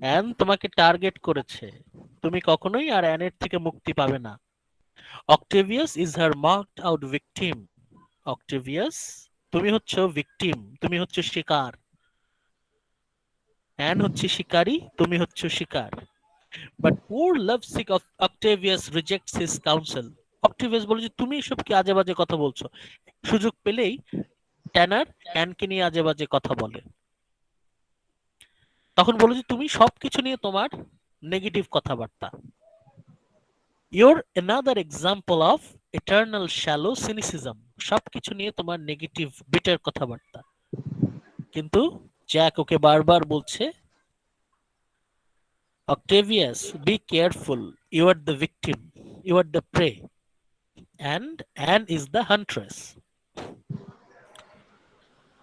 S1: অ্যান তোমাকে টার্গেট করেছে, তুমি কখনোই আর অ্যানের থেকে মুক্তি পাবে না। Octavius is her marked out victim. Octavius তুমি হচ্ছে ভিকটিম, তুমি হচ্ছে শিকার। অ্যান হচ্ছে শিকারী, তুমি হচ্ছে শিকার। But poor lovesick of Octavius rejects his counsel. Octavius বলে যে তুমি এসব কি আজে বাজে কথা বলছো। সুযোগ পেলেই ট্যানার অ্যানকে নিয়ে আজে বাজে কথা বলে। তখন বলে যে তুমি সবকিছু নিয়ে তোমার নেগেটিভ কথাবার্তা। You're another example of eternal shallow cynicism. সবকিছু নিয়ে তোমার নেগেটিভ বিটার কথাবার্তা। কিন্তু জ্যাক ওকে বারবার বলছে Octavius, be careful. You are the victim. You are the prey. And Anne is the huntress.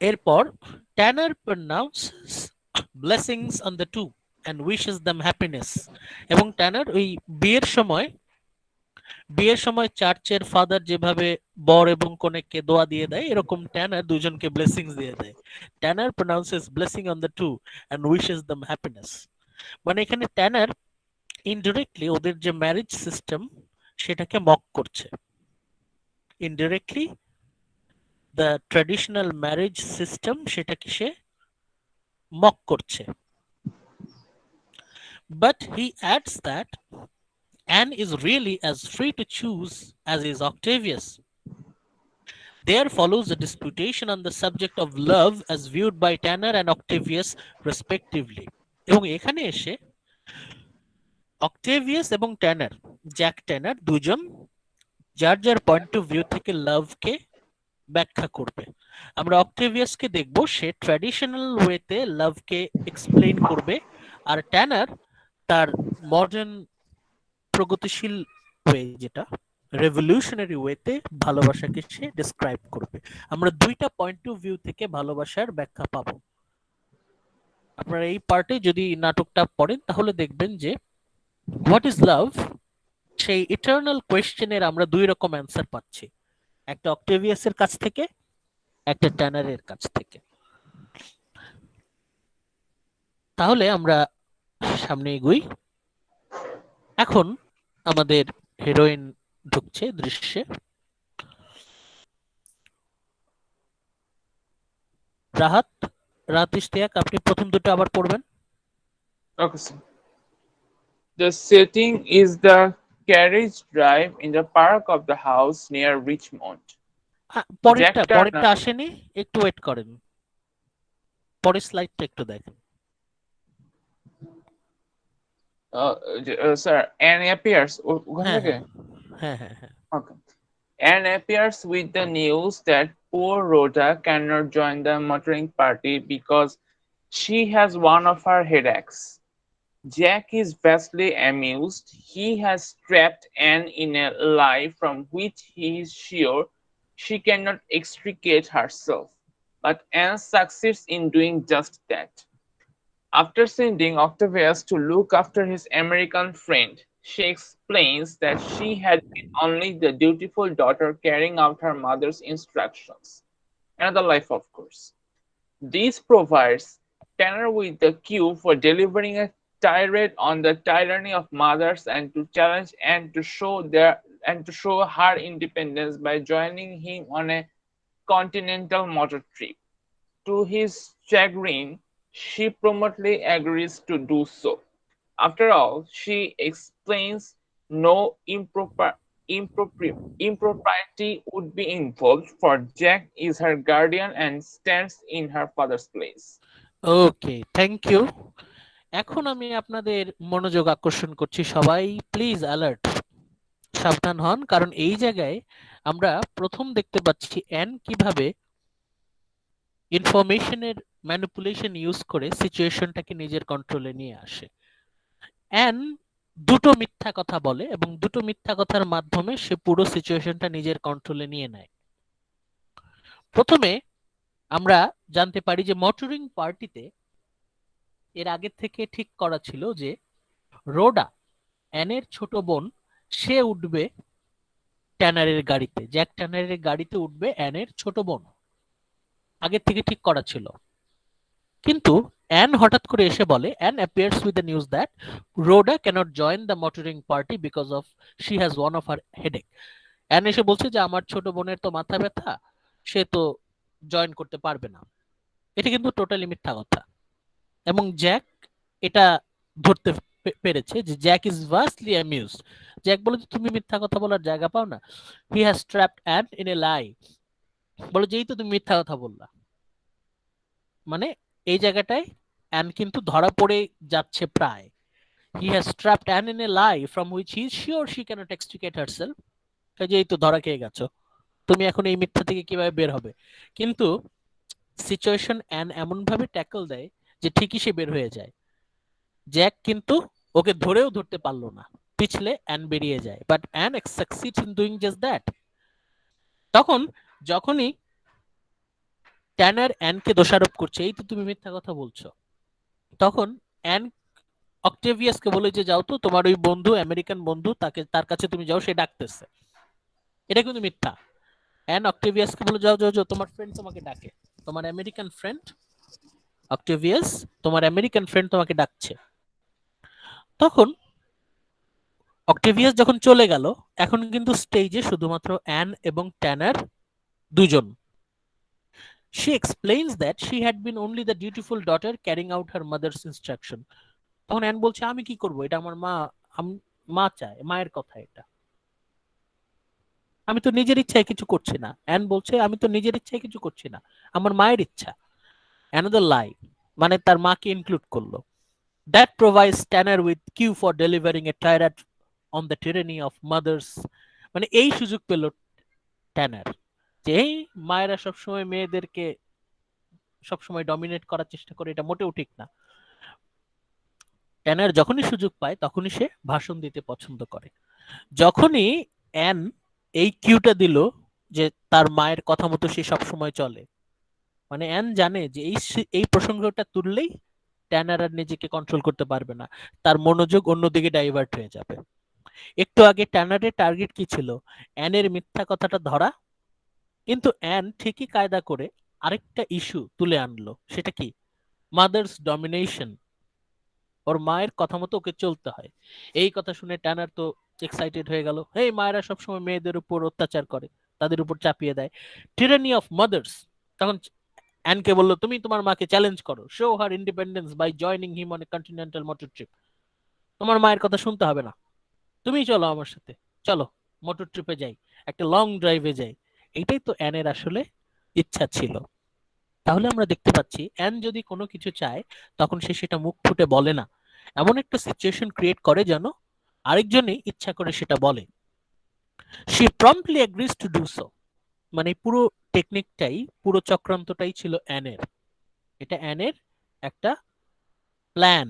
S1: এরপর Tanner pronounces blessings on the two and wishes them happiness. এবং ট্যানার ওই বিয়ের সময় চার্চের ফাদার যেভাবে বর এবং কনেকে দোয়া দিয়ে দেয়, এরকম ট্যানার দুজনকে ব্লেসিংস দিয়ে দেয়। ট্যানার pronounces blessing on the two and wishes them happiness. মানে এখানে ট্যানার ইনডিরেক্টলি ওদের যে ম্যারেজ সিস্টেম সেটাকে মক করছে। Indirectly the traditional marriage system সেটাকে সে মক করছে। But he ads that Anne is really as free to choose as is Octavius. There follows a disputation on the subject of love as viewed by Tanner and Octavius respectively. এবং এখানে এসে অক্টেভিয়াস এবং ট্যানার, Jack ট্যানার দুজন যার যার point of view থেকে লাভকে ব্যাখ্যা করবে। আমরা অক্টেভিয়াসকে দেখব, সে ট্র্যাডিশনাল ওয়েতে লাভকে এক্সপ্লেইন করবে, আর ট্যানার তার মডার্ন প্রগতিশীল ওয়ে, যেটা রেভলিউশনারি ওয়েতে ভালোবাসাকে সে ডেসক্রাইব করবে। আমরা দুইটা পয়েন্ট অফ ভিউ থেকে ভালোবাসার ব্যাখ্যা পাবো। আপনারা এই পার্টে যদি নাটকটা পড়েন তাহলে দেখবেন যে হোয়াট ইজ লাভ, সেই ইটারনাল কোয়েশ্চেনের আমরা দুই রকম অ্যান্সার পাচ্ছি, একটা অক্টেভিয়াসের কাছ থেকে, একটা ট্যানারের কাছ থেকে। তাহলে আমরা সামনে এগুই। এখন আমাদের হিরোইন ঢুকছে দৃশ্যে। রাহাত, রাহাত ইশতিয়াক, আপনি প্রথম দুটো আবার পড়বেন।
S3: Okay, sir. The setting is the carriage drive in the park of the house near Richmond.
S1: পরেরটা
S3: Jack Turner.
S1: আসেনি, একটু ওয়েট করেন, পরের স্লাইডটা একটু দেখেন।
S3: Sir, Anne appears. ওখান
S1: হ্যাঁ
S3: থেকে?
S1: হ্যাঁ হ্যাঁ হ্যাঁ।
S3: Okay. Anne appears with the news that poor Rhoda cannot join the motoring party because she has one of her headaches. Jack is vastly amused. He has trapped Anne in a lie from which he is sure she cannot extricate herself. But Anne succeeds in doing just that. After sending Octavius to look after his American friend, she explains that she had been only the dutiful daughter carrying out her mother's instructions. Another life, of course. This provides Tanner with the cue for delivering a tirade on the tyranny of mothers and to challenge and to show her independence by joining him on a continental motor trip. To his chagrin, she promptly agrees to do so. After all, she explains no impropriety would be involved, for Jack is her guardian and stands in her father's place.
S1: Okay, thank you. এখন আমি আপনাদের মনোযোগ আকর্ষণ করছি, সবাই please alert, সাবধান হন, কারণ এই জায়গায় আমরা প্রথম দেখতে পাচ্ছি অ্যান কিভাবে ইনফরমেশনের ম্যানিপুলেশন ইউজ করে সিচুয়েশনটাকে নিজের কন্ট্রোলে নিয়ে আসে। অ্যান দুটো মিথ্যা কথা বলে এবং দুটো মিথ্যা কথার মাধ্যমে সে পুরো সিচুয়েশনটা নিজের কন্ট্রোলে নিয়ে নেয়। প্রথমে আমরা জানতে পারি যে মোটরিং পার্টিতে এর আগে থেকে ঠিক করা ছিল যে রোডা, অ্যানের ছোট বোন, সে উঠবে ট্যানারের গাড়িতে, জ্যাক ট্যানারের গাড়িতে উঠবে অ্যানের ছোট বোন, আগে থেকে ঠিক করা ছিল। কিন্তু অ্যান হঠাৎ করে এসে বলে, Ann appears with the news that Rhoda can't join the motoring party because of she has one of her headache. Ann এসে বলছে যে আমার ছোট বোনের তো মাথা ব্যথা, সে তো জয়েন করতে পারবে না। এটা কিন্তু টোটালি মিথ্যা কথা, এবং জ্যাক এটা ধরতে পেরেছে যে Jack is vastly amused. Jack বলে যে তুমি মিথ্যা কথা বলার জায়গা পাও না, he has trapped Ann in a lie, বলে যেই তো তুমি মিথ্যা কথা বললা। মানে এই জায়গাটায় অ্যান কিন্তু ধরা পড়ে যাচ্ছে প্রায়। He has trapped Ann in a lie from which he is sure she cannot extricate herself. যেই তো ধরা খেয়ে গেছো, তুমি এখন এই মিথ্যা থেকে কিভাবে বের হবে। কিন্তু সিচুয়েশন অ্যান এমন ভাবে ট্যাকল দেয় যে ঠিকই সে বের হয়ে যায়। জ্যাক কিন্তু ওকে ধরেও ধরতে পারলো না, পিছলে অ্যান বেরিয়ে যায়, but an succeeds in doing just that. তখন যখনই ট্যানার অ্যানকে দোষারোপ করছে, এই তো তুমি মিথ্যা কথা বলছো, তখন অ্যান অক্টেভিয়াসকে বলে যে যাও তো, তোমার ওই বন্ধু, আমেরিকান বন্ধু, তার কাছে তুমি যাও, সে ডাকতেছে। এটা কিন্তু মিথ্যা। অ্যান অক্টেভিয়াসকে বলে যাও যাও যাও, তোমার ফ্রেন্ড তোমাকে ডাকে, তোমার আমেরিকান ফ্রেন্ড অক্টেভিয়াস, তোমার আমেরিকান ফ্রেন্ড তোমাকে ডাকছে। তখন অক্টেভিয়াস যখন চলে গেল, এখন কিন্তু স্টেজে শুধুমাত্র অ্যান এবং ট্যানার দুজন। She explains that she had been only the dutiful daughter carrying out her mother's instruction. তখন অ্যান বলছে আমি কি করব, এটা আমার মা চায়, মায়ের কথা এটা, আমি তো নিজের ইচ্ছায় কিছু করছি না। অ্যান বলছে আমি তো নিজের ইচ্ছায় কিছু করছি না, আমার মায়ের ইচ্ছা। অ্যানাদার লাই, মানে তার মাকে ইনক্লুড করলো। That provides Tanner with cue for delivering a tirade on the tyranny of mothers. মানে এই সুযোগ পেল ট্যানার যে এই মায়েরা সবসময় মেয়েদেরকে সবসময় ডমিনেট করার চেষ্টা করে, এটা মোটেও ঠিক না। ট্যানার যখনই সুযোগ পায় তখনই সে ভাষণ দিতে পছন্দ করে। যখনই অ্যান এই কিউটা দিল যে তার মায়ের কথা মতো সে সবসময় চলে, মানে অ্যান জানে যে এই প্রসঙ্গটা তুললেই ট্যানার আর নিজেকে কন্ট্রোল করতে পারবে না, তার মনোযোগ অন্যদিকে ডাইভার্ট হয়ে যাবে। একটু আগে ট্যানারের টার্গেট কি ছিল? অ্যানের মিথ্যা কথাটা ধরা, কিন্তু অ্যান ঠিকই কায়দা করে আরেকটা ইস্যু তুলে আনলো। সেটা কি? Mother's domination. ওর মায়ের কথা মতো ওকে চলতে হয়। এই কথা শুনে ট্যানার তো এক্সাইটেড হয়ে গেল, এই মায়েরা সবসময় মেয়েদের উপর অত্যাচার করে, তাদের উপর চাপিয়ে দেয়, টিরানি অফ মাদার্স। তখন অ্যানকে বললো, তুমি তোমার মাকে চ্যালেঞ্জ করো, show her independence by joining him on a continental motor trip. তোমার মায়ের কথা শুনতে হবে না, তুমি চলো আমার সাথে, চলো মোটর ট্রিপে যাই, একটা লং ড্রাইভে যাই। এইটাই তো অ্যানের আসলে ইচ্ছা ছিল। তাহলে আমরা দেখতে পাচ্ছি অ্যান যদি কোনো কিছু চায় তখন সে সেটা মুখ ফুটে বলে না, এমন একটা সিচুয়েশন ক্রিয়েট করে যেন আরেকজনই ইচ্ছা করে সেটা বলে। She promptly agrees to do so. মানে পুরো টেকনিকটাই, পুরো চক্রান্তটাই ছিল অ্যানের। এটা অ্যানের একটা plan.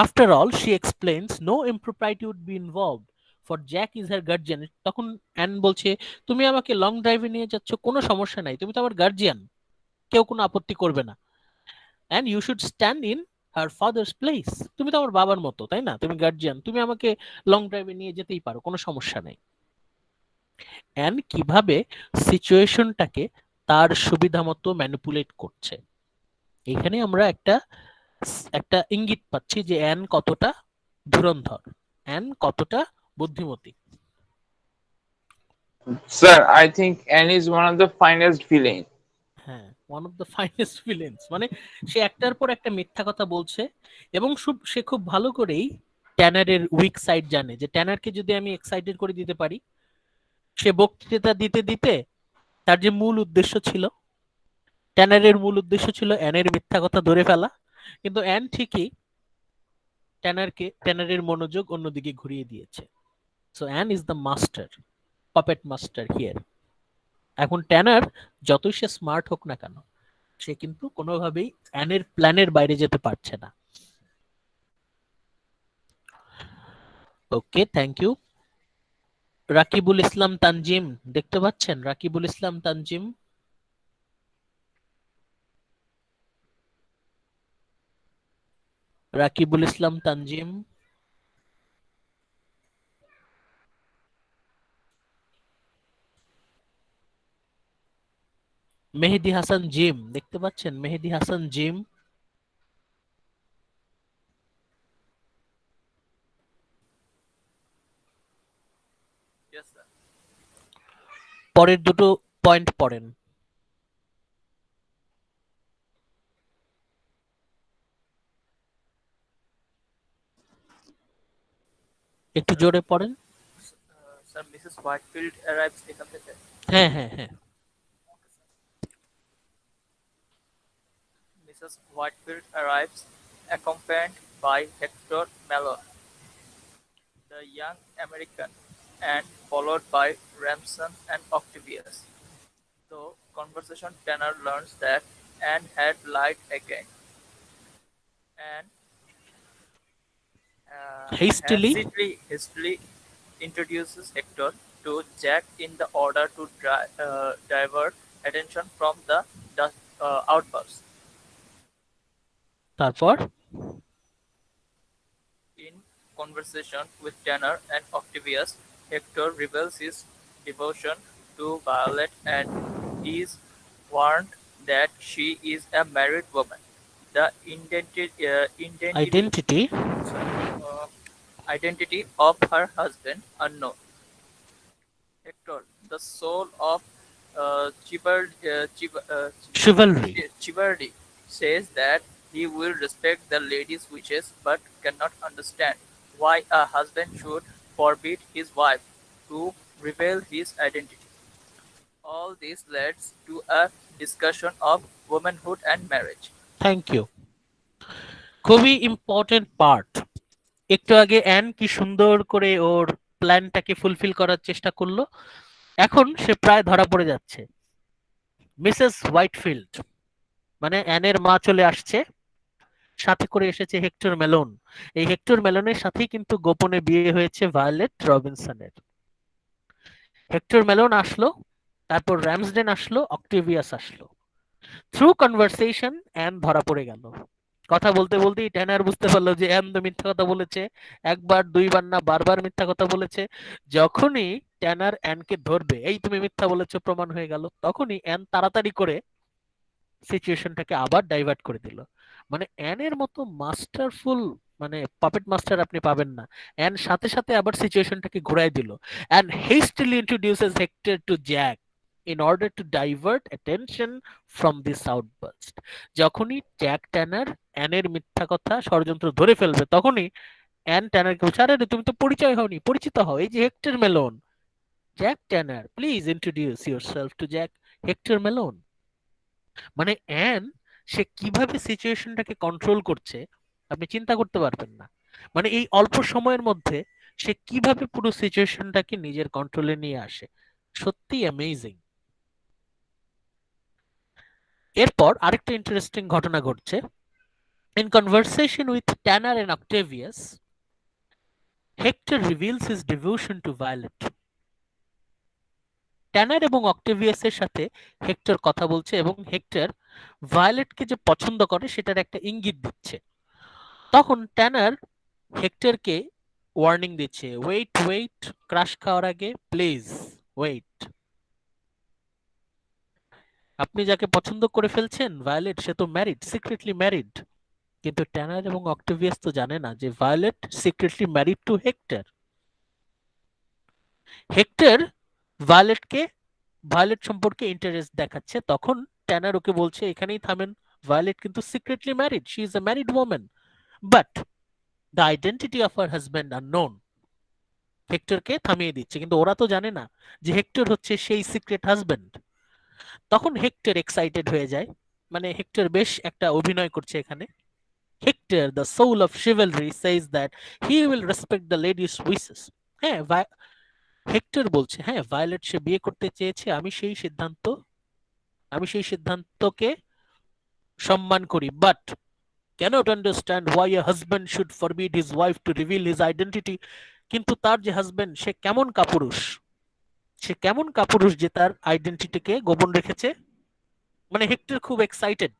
S1: After all she explains no impropriety would be involved, for Jack is her guardian. তখন অ্যান বলছে, তুমি আমাকে লং ড্রাইভে নিয়ে যাচ্ছ, কোনো সমস্যা নাই, তুমি তো আমার গার্জিয়ান, কেউ কোনো আপত্তি করবে না। And you should stand in her father's place. তুমি তো আমার বাবার মতো, তাই না? তুমি গার্জিয়ান, তুমি আমাকে লং ড্রাইভে নিয়ে যেতেই পারো, কোনো সমস্যা নেই। অ্যান কিভাবে সিচুয়েশনটাকে তার সুবিধা মতো ম্যানিপুলেট করছে, এখানে আমরা একটা একটা ইঙ্গিত পাচ্ছি যে অ্যান কতটা ধুরন্ধর, অ্যান কতটা বুদ্ধিমতী।
S3: Sir, I think Anne is one of the finest villain.
S1: হ্যাঁ, one of the finest villains. মানে সে একটার পর একটা মিথ্যা কথা বলছে, এবং সে খুব ভালো করেই ট্যানারের উইক সাইড জানে, যে ট্যানারকে যদি আমি এক্সাইটেড করে দিতে পারি, সে বক্তৃতা দিতে দিতে তার যে মূল উদ্দেশ্য ছিল, ট্যানারের মূল উদ্দেশ্য ছিল অ্যানের মিথ্যা কথা ধরে ফেলা, কিন্তু অ্যান ঠিকই ট্যানারের মনোযোগ অন্যদিকে ঘুরিয়ে দিয়েছে। So an is the master, puppet master here. এখন ট্যানার যতই সে স্মার্ট হোক না কেন, সে কিন্তু কোনোভাবেই অ্যানের প্ল্যানের বাইরে যেতে পারছে না। ওকে, থ্যাংক ইউ। রাকিবুল ইসলাম তানজিম, দেখতে পাচ্ছেন? রাকিবুল ইসলাম তানজিম, রাকিবুল ইসলাম তানজিম। মেহেদি হাসান জিম, দেখতে পাচ্ছেন? মেহেদি হাসান জিম। পরের দুটো পয়েন্ট পড়েন। একটু জোরে পড়েন।
S9: স্যার, মিসেস হোয়াইটফিল্ড অ্যারাইভস এখান থেকে।
S1: হ্যাঁ হ্যাঁ হ্যাঁ।
S9: Mrs. Whitefield arrives, accompanied by Hector Malone, the young American, and followed by Ramson and Octavius. Though conversation, Tanner learns that Anne had lied again, and
S1: Hastily
S9: hastily introduces Hector to Jack in the order to divert attention from the outburst.
S1: তারপর
S9: In conversation with Tanner and Octavius, Hector reveals his devotion to Violet and is warned that she is a married woman. The
S1: identity
S9: identity of her husband unknown. Hector, the soul of
S1: chivalry.
S9: chivalry, says that he will respect the lady's wishes but cannot understand why a husband should forbid his wife to reveal his identity. All this leads to a discussion of womanhood and marriage.
S1: Thank you. খুবই important part. একটু আগে an কি সুন্দর করে ওর প্ল্যানটাকে fulfil করার চেষ্টা করলো, এখন সে প্রায় ধরা পড়ে যাচ্ছে। মিসেস হোয়াইটফিল্ড মানে অ্যানের মা চলে আসছে, সাথে করে এসেছে হেক্টর মেলন। এই হেক্টর মেলনের সাথেই কিন্তু গোপনে বিয়ে হয়েছে ভায়োলেট রবিনসনের। হেক্টর মেলন আসলো, তারপর র্যামসডেন আসলো, অক্টেভিয়াস আসলো। থ্রু কনভারসেশন অ্যান ধরা পড়ে গেল। কথা বলতে বলতেই ট্যানার বুঝতে পারলো যে অ্যান তো মিথ্যা কথা বলেছে, একবার দুইবার না বারবার মিথ্যা কথা বলেছে। যখনই ট্যানার অ্যানকে ধরবে, এই তুমি মিথ্যা বলেছো প্রমাণ হয়ে গেল, তখনই অ্যান তাড়াতাড়ি করে সিচুয়েশনটাকে আবার ডাইভার্ট করে দিল। মানে অ্যানের মতো মাস্টারফুল মানে পাপেট মাস্টার আপনি পাবেন না। অ্যান সাথে সাথে আবার সিচুয়েশনটাকে ঘুরাই দিল। And hastily introduces Hector to Jack in order to divert attention from this outburst. যখনই জ্যাক ট্যানার অ্যানের মিথ্যা কথা ষড়যন্ত্র ধরে ফেলবে, তখনই অ্যান ট্যানারকে বলছে, আরে তুমি তো পরিচয় হওনি, পরিচিত হও, এই যে Hector Malone. Jack Tanner, please introduce yourself to Jack. Hector Malone মানে অ্যান সে কিভাবে সিচুয়েশনটাকে কন্ট্রোল করছে আপনি চিন্তা করতে পারবেন না। মানে এই অল্প সময়ের মধ্যে সে কিভাবে পুরো সিচুয়েশনটাকে নিজের কন্ট্রোলে নিয়ে আসে, সত্যি অ্যামেজিং। এরপর আরেকটা ইন্টারেস্টিং ঘটনা ঘটছে। In conversation with Tanner and Octavius, Hector reveals his devotion to Violet. Tanner এবং অক্টেভিয়াসের সাথে হেক্টর কথা বলছে এবং হেক্টর ভায়োলেটকে যে পছন্দ করে সেটার একটা ইঙ্গিত দিচ্ছে। তখন ট্যানার হেক্টরকে ওয়ার্নিং দিচ্ছে, ওয়েট ওয়েট, ক্রাশ খাওয়ার আগে প্লিজ ওয়েট। আপনি যাকে পছন্দ করে ফেলছেন ভায়োলেট, সে তো ম্যারিড, সিক্রেটলি ম্যারিড। কিন্তু ট্যানার এবং অক্টেভিয়াস তো জানে না যে Violet secretly married to Hector. Hector ভায়োলেটকে ভায়োলেট সম্পর্কে ইন্টারেস্ট দেখাচ্ছে, তখন ট্যানার ওকে বলছে এখানেই থামেন, ভায়োলেট কিন্তু secretly married, she is a married woman, but the identity of her husband unknown. হেক্টরকে থামিয়ে দিচ্ছে, কিন্তু ওরা তো জানে না যে হেক্টর হচ্ছে সেই সিক্রেট হাজব্যান্ড। তখন হেক্টর এক্সাইটেড হয়ে যায়, মানে হেক্টর বেশ একটা অভিনয় করছে এখানে। Hectare, the soul of chivalry, says that he will respect the lady's wishes. হ্যাঁ, হেক্টর বলছে, হ্যাঁ ভায়োলেট সে বিয়ে করতে চেয়েছে, আমি সেই সিদ্ধান্তকে সম্মান করি, but cannot understand why a husband should forbid his wife to reveal his identity. কিন্তু তার যে হাজবেন্ড, সে কেমন কাপুরুষ, সে কেমন কাপুরুষ যে তার আইডেন্টিটিকে গোপন রেখেছে। মানে হেক্টর খুব এক্সাইটেড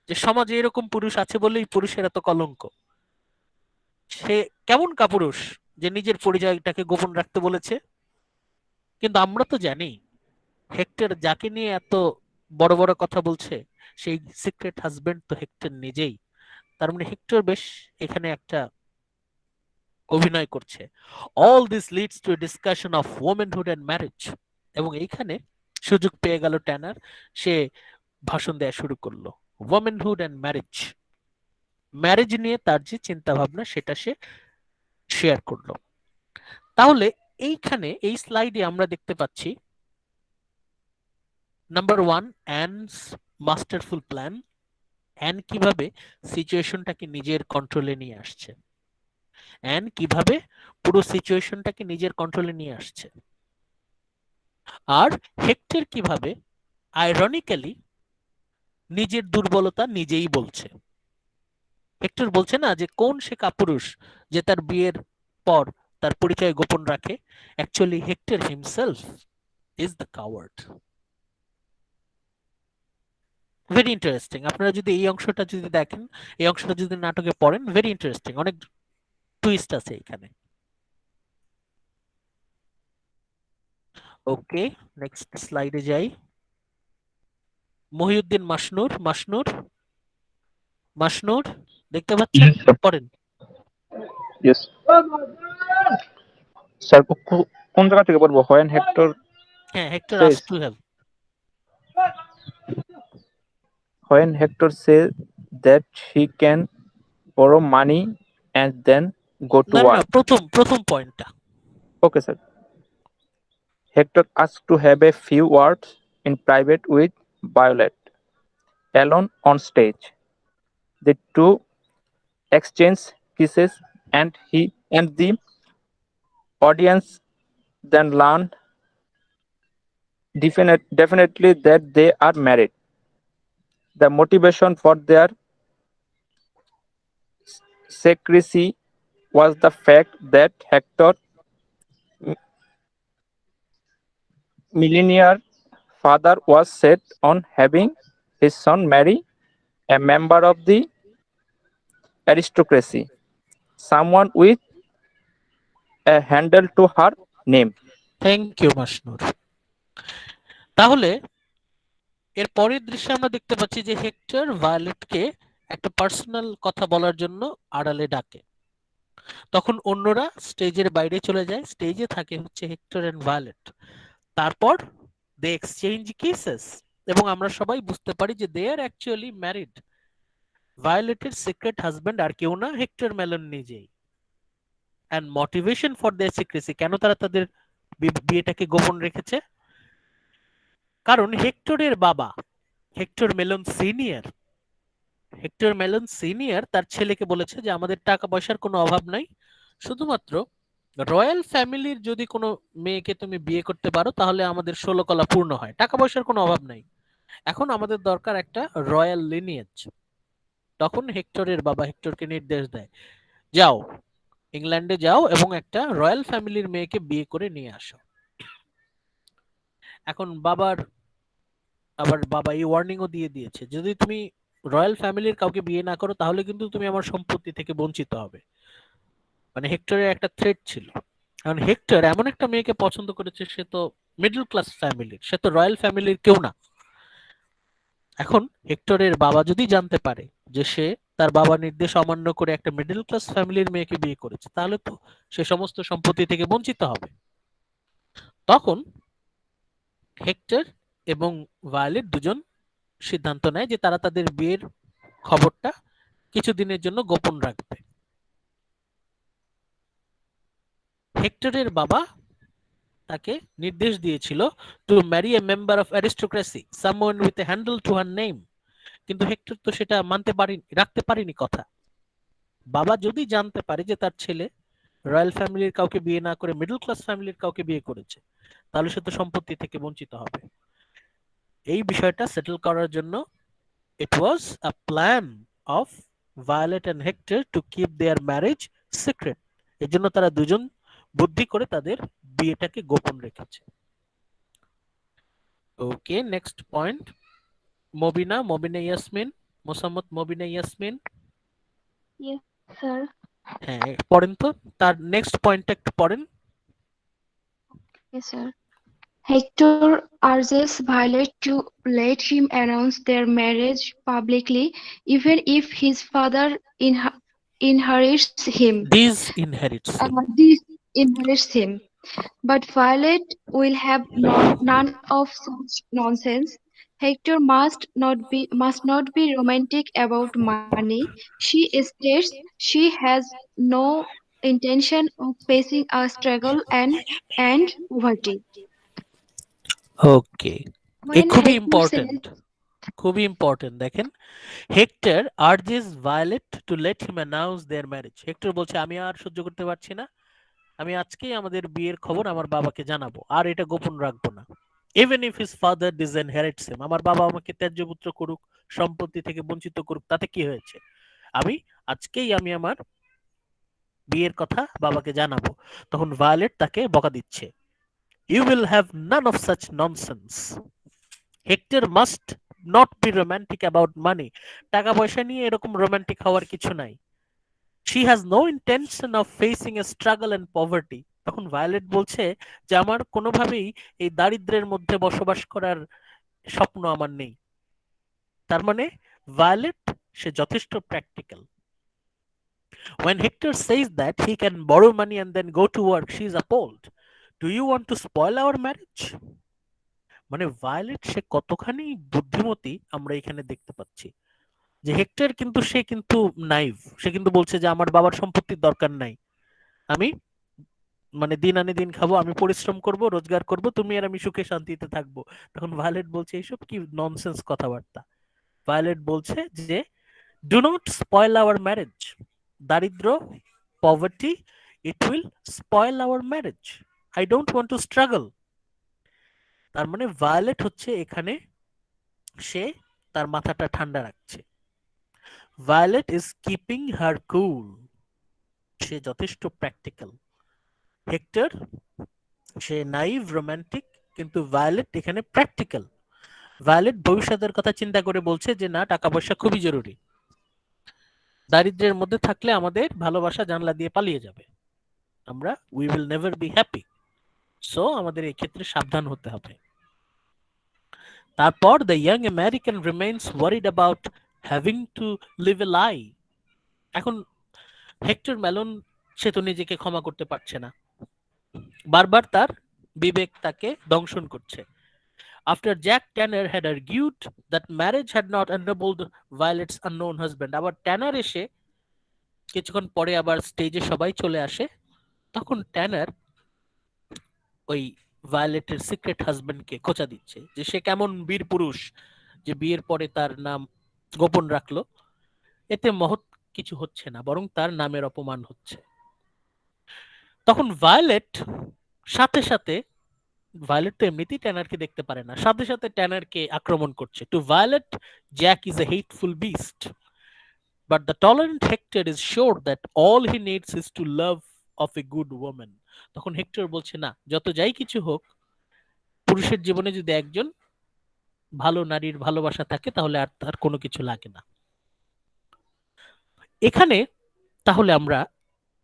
S1: যে সমাজে এরকম পুরুষ আছে বলেই পুরুষের এত কলঙ্ক। সে কেমন কাপুরুষ যে নিজের পরিচয়টাকে গোপন রাখতে বলেছে। কিন্তু আমরা তো জানি হেক্টর যাকে নিয়ে এত বড় বড় কথা বলছে, সেই সিক্রেট হাজবেন্ড তো হেক্টর নিজেই। তার মানে হেক্টর বেশ এখানে একটা অভিনয় করছে। All this leads to discussion of womanhood and marriage. এবং এইখানে সুযোগ পেয়ে গেল ট্যানার, সে ভাষণ দেয়া শুরু করলো ওমেনহুড এন্ড ম্যারেজ। ম্যারেজ নিয়ে তার যে চিন্তা ভাবনা সেটা সে শেয়ার করলো। তাহলে এইখানে এই স্লাইডে আমরা দেখতে পাচ্ছি নাম্বার ওয়ান, অ্যানস মাস্টারফুল প্ল্যান। অ্যান কিভাবে সিচুয়েশনটাকে নিজের কন্ট্রোলে নিয়ে আসছে, অ্যান কিভাবে পুরো সিচুয়েশনটাকে নিজের কন্ট্রোলে নিয়ে আসছে, আর হেক্টর কিভাবে আইরনিক্যালি নিজের দুর্বলতা নিজেই বলছে। হেক্টর বলছে না যে কোন সে কাপুরুষ যে তার বিয়ের পর তার পরিচয় গোপন রাখে, actually hectare himself is the coward. Very interesting. আপনারা যদি এই অংশটা যদি দেখেন, এই অংশটা যদি নাটকে পড়েন, ভেরি ইন্টারেস্টিং, অনেক টুইস্ট আছে এখানে। ওকে, নেক্সট স্লাইডে যাই। মহিউদ্দিন মাসনুর, মাসনুর, মাসনুর দেখতে পাচ্ছেন?
S10: Yes, sir.
S1: পড়েন।
S10: Yes. স্যার কোন জায়গা থেকে পড়বো? হোয়েন হেক্টর
S1: হ্যাঁ, hectare
S10: says
S1: asked to have.
S10: when Hector says that he can borrow money and then go to
S1: না না,
S10: work.
S1: প্রথম পয়েন্টটা।
S10: Okay, sir. Hector asks to have a few words in private with Violet, alone on stage. The two exchange kisses, and the audience then learn definitely that they are married. The motivation for their secrecy was the fact that Hector, millionaire father, was set on having his son marry a member of the aristocracy, someone with a handle to her name.
S1: Thank you Masnur. তাহলে এর পরের দৃশ্যে আমরা দেখতে পাচ্ছি যে hectare ভায়োলেটকে একটা personal কথা বলার জন্য আড়ালে ডাকে। তখন অন্যরা স্টেজের বাইরে চলে যায়, স্টেজে থাকে হচ্ছে হেক্টর এন্ড ভায়োলেট। তারপর দে এক্সচেঞ্জ কিসেস এবং আমরা সবাই বুঝতে পারি যে দে আর অ্যাকচুয়ালি ম্যারিড। ভায়োলেটের সিক্রেট হাজবেন্ড আর কেউ না, হেক্টর মেলন নিজেই। And motivation for their secrecy, কেন তারা তাদের বিয়েটাকে গোপন রেখেছে? কারণ হেক্টরের বাবা হেক্টর মেলন সিনিয়র তার ছেলেকে বলেছে যে আমাদের টাকা পয়সার কোনো অভাব নাই, শুধুমাত্র রয়্যাল ফ্যামিলির যদি কোনো মেয়েকে তুমি বিয়ে করতে পারো তাহলে আমাদের 16 কলা পূর্ণ হয়, টাকা পয়সার কোনো অভাব নাই, এখন আমাদের দরকার একটা রয়্যাল লিনিয়েজ। তখন হেক্টরের বাবা হেক্টরকে নির্দেশ দেয়, যাও ইংল্যান্ডে যাও এবং একটা রয়্যাল ফ্যামিলির মেয়েকে বিয়ে করে নিয়ে আসো। এখন বাবা এই ওয়ার্নিংও দিয়ে দিয়েছে, যদি তুমি রয়্যাল ফ্যামিলির কাউকে বিয়ে না করো তাহলে কিন্তু তুমি আমার সম্পত্তি থেকে বঞ্চিত হবে। মানে হেক্টরের একটা থ্রেট ছিল। কারণ হেক্টর এমন একটা মেয়েকে পছন্দ করেছে, সে তো মিডল ক্লাস ফ্যামিলির, সে তো রয়্যাল ফ্যামিলির কেউ না। এখন হেক্টরের বাবা যদি জানতে পারে যে সে তার বাবার নির্দেশ অমান্য করে একটা মিডল ক্লাস ফ্যামিলির মেয়েকে বিয়ে করেছে, তাহলে তো সে সমস্ত সম্পত্তি থেকে বঞ্চিত হবে। তখন হেক্টর এবং ভায়োলেট দুজন সিদ্ধান্ত নেয় যে তারা তাদের বিয়ের খবরটা কিছুদিনের জন্য গোপন রাখবে। হেক্টরের বাবা তাকে নির্দেশ দিয়েছিল to marry a member of aristocracy, someone with a handle to her name, কিন্তু হেক্টর তো সেটা রাখতে পারেনি কথা। বাবা যদি জানতে পারে যে তার ছেলে রয়্যাল ফ্যামিলির কাউকে বিয়ে না করে মিডল ক্লাস ফ্যামিলির কাউকে বিয়ে করেছে, তাহলে সে তো সম্পত্তি থেকে বঞ্চিত হবে। এই বিষয়টা সেটেল করার জন্য it was a plan of Violet and Hector to keep their marriage secret. এর জন্য তারা দুজন বুদ্ধি করে তাদের বিয়েটাকে গোপন রেখেছে। Okay, next point. Mobina Yasmin, Mosammat Mobina Yasmin.
S11: Yes, sir.
S1: হ্যাঁ, পড়েন তো, তার নেক্সট পয়েন্টটা একটু পড়েন।
S11: Yes, sir. Hector urges Violet to let him announce their marriage publicly, even if his father inherits him.
S1: Disinherits him.
S11: Disinherits him. But Violet will have none of such nonsense. Hector must not be romantic about money. She states she has no intention of facing a struggle and poverty.
S1: ওকে, এই
S11: When
S1: খুবই
S11: Hector
S1: important,
S11: says,
S1: খুবই important. দেখেন, Hector urges Violet to let him announce their marriage. Hector বলছে আমি আর সহ্য করতে পারছি না, আমি আজকেই আমাদের বিয়ের খবর আমার বাবাকে জানাবো, আর এটা গোপন রাখবো না। ইভেন ইফ হিজ ফাদার ডিসইনহেরিটস হিম, আমার বাবা আমাকে ত্যায্যপুত্র করুক, সম্পত্তি থেকে বঞ্চিত করুক, তাতে কি হয়েছে, আজকেই আমি আমার বিয়ের কথা বাবাকে জানাবো। তখন ভায়োলেট তাকে বকা দিচ্ছে, you will have none of such nonsense. Hector must not be romantic about money, টাকা পয়সা নিয়ে এরকম রোমান্টিক হওয়ার কিছু নাই। She has no intention of facing a struggle and poverty. তখন ভায়োলেট বলছে যে আমার কোনোভাবেই এই দারিদ্র্যের মধ্যে বসবাস করার স্বপ্ন আমার নেই। তার মানে ভায়োলেট সে যথেষ্ট practical. When Hector says that he can borrow money and then go to work, she is appalled. Do you want to spoil our marriage? মানে ভায়োলেট সে কতখানি বুদ্ধিমতী আমরা এখানে দেখতে পাচ্ছি। যে হেক্টর কিন্তু সে কিন্তু নাইভ, সে কিন্তু বলছে যে আমার বাবার সম্পত্তির দরকার নাই, আমি মানে দিন আনে দিন খাবো, আমি পরিশ্রম করব, রোজগার করব, তুমি আর আমি সুখে শান্তিতে থাকবো। তখন ভায়োলেট বলছে এইসব কি ননসেন্স কথাবার্তা। ভায়োলেট বলছে যে do not spoil our marriage, দারিদ্র, poverty, it will spoil our marriage. I don't want to struggle. তার মানে ভায়োলেট হচ্ছে এখানে সে তার মাথাটা ঠান্ডা রাখছে। ভায়োলেট ইজ কিপিং হার কুল। সে যথেষ্ট প্র্যাকটিক্যাল। হেক্টর সে নাইভ রোমান্টিক, কিন্তু ভায়োলেট এখানে প্র্যাকটিক্যাল। ভায়োলেট ভবিষ্যতের কথা চিন্তা করে বলছে যে না, টাকা পয়সা খুবই জরুরি, দারিদ্র্যের মধ্যে থাকলে আমাদের ভালোবাসা জানলা দিয়ে পালিয়ে যাবে, আমরা we will never be happy, so আমাদের এই ক্ষেত্রে সাবধান হতে হবে। তারপর the young American remains worried about having to live a lie. এখন হেক্টর মেলন সে তো নিজেকে ক্ষমা করতে পারছে না, বারবার তার বিবেক তাকে দংশন করছে। After Jack Tanner had argued that marriage had not ennobled Violet's unknown husband, আবার ট্যানার এসে কিছুক্ষণ পরে আবার স্টেজে সবাই চলে আসে, তখন ট্যানার ওই ভায়োলেটের সিক্রেট হাজবেন্ডকে খোঁচা দিচ্ছে যে সে কেমন বীর পুরুষ যে বিয়ের পরে তার নাম গোপন রাখলো, এতে মহৎ কিছু হচ্ছে না, বরং তার নামের অপমান হচ্ছে। তখন ভায়োলেট সাথে সাথে, ভায়োলেট তো এমনিতেই ট্যানারকে দেখতে পারে না, সাথে সাথে ট্যানারকে আক্রমণ করছে। To Violet, Jack is a hateful beast, but the tolerant Hector is sure that all he needs is to love of a good woman. তখন হেক্টর বলছে না, যত যাই কিছু হোক, পুরুষের জীবনে যদি একজন ভালো নারীর ভালোবাসা থাকে তাহলে আর তার কোনো কিছু লাগে না। এখানে তাহলে আমরা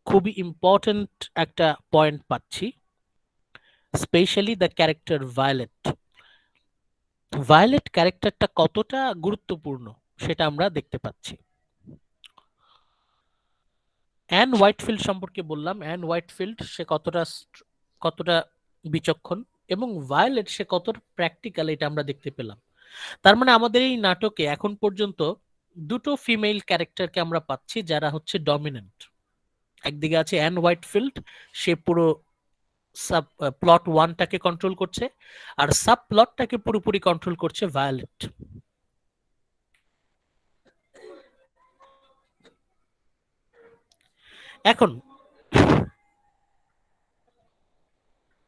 S1: খুবই ইম্পর্টেন্ট একটা পয়েন্ট পাচ্ছি, specially the character Violet. Violet ক্যারেক্টারটা কতটা গুরুত্বপূর্ণ সেটা আমরা দেখতে পাচ্ছি। অ্যান হোয়াইটফিল্ড সম্পর্কে বললাম, অ্যান হোয়াইটফিল্ড সে কতটা বিচক্ষণ, এবং ভায়োলেট সে কতটা প্র্যাকটিক্যাল এটা আমরা দেখতে পেলাম। তার মানে আমাদের এই নাটকে এখন পর্যন্ত দুটো ফিমেল ক্যারেক্টারকে আমরা পাচ্ছি যারা হচ্ছে ডমিনেন্ট। একদিকে আছে অ্যান হোয়াইটফিল্ড, সে পুরো সাব প্লট ওয়ানটাকে কন্ট্রোল করছে, আর সাব প্লটটাকে পুরোপুরি কন্ট্রোল করছে ভায়োলেট। এখন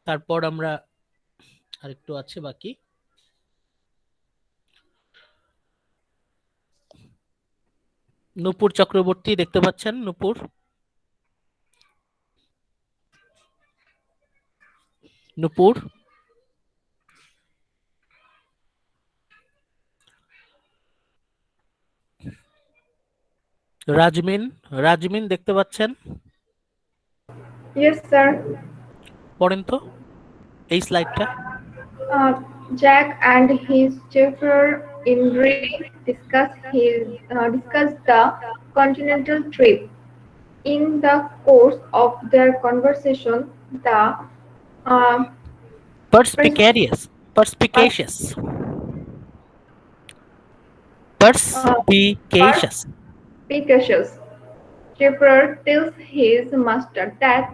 S1: তারপর আমরা আরেকটু আছে বাকি, নূপুর চক্রবর্তী দেখতে পাচ্ছেন, নূপুর, নূপুর, রাজমিন, রাজমিন দেখতে পাচ্ছেন?
S5: Yes, sir.
S1: পড়েন তো এই স্লাইডটা।
S5: Jack and his chauffeur Indri discuss the continental trip. In the course of their conversation, the
S1: Perspicacious, perspicacious, perspicacious.
S5: Perspicacious chauffeur tells his master that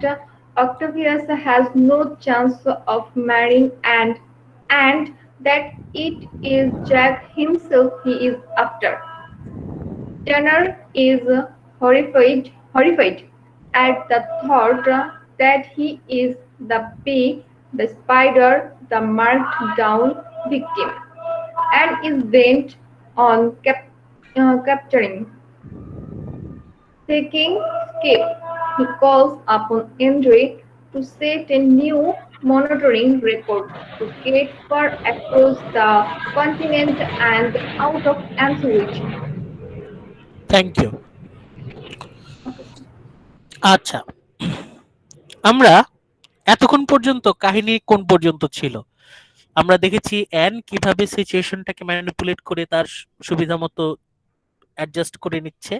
S5: Octavius has no chance of marrying and that it is Jack himself he is after. Tanner is horrified at the thought that he is the pig, the spider, the marked down victim, and is bent on capturing. Taking skip, he calls upon Andre to set a new monitoring record to get far across the continent and out of Anchorage.
S1: Thank you. আচ্ছা, আমরা এতক্ষণ পর্যন্ত কাহিনী কোন পর্যন্ত ছিল? আমরা দেখেছি অ্যান কিভাবে সিচুয়েশনটাকে ম্যানিপুলেট করে তার সুবিধা মতো অ্যাডজাস্ট করে নিচ্ছে,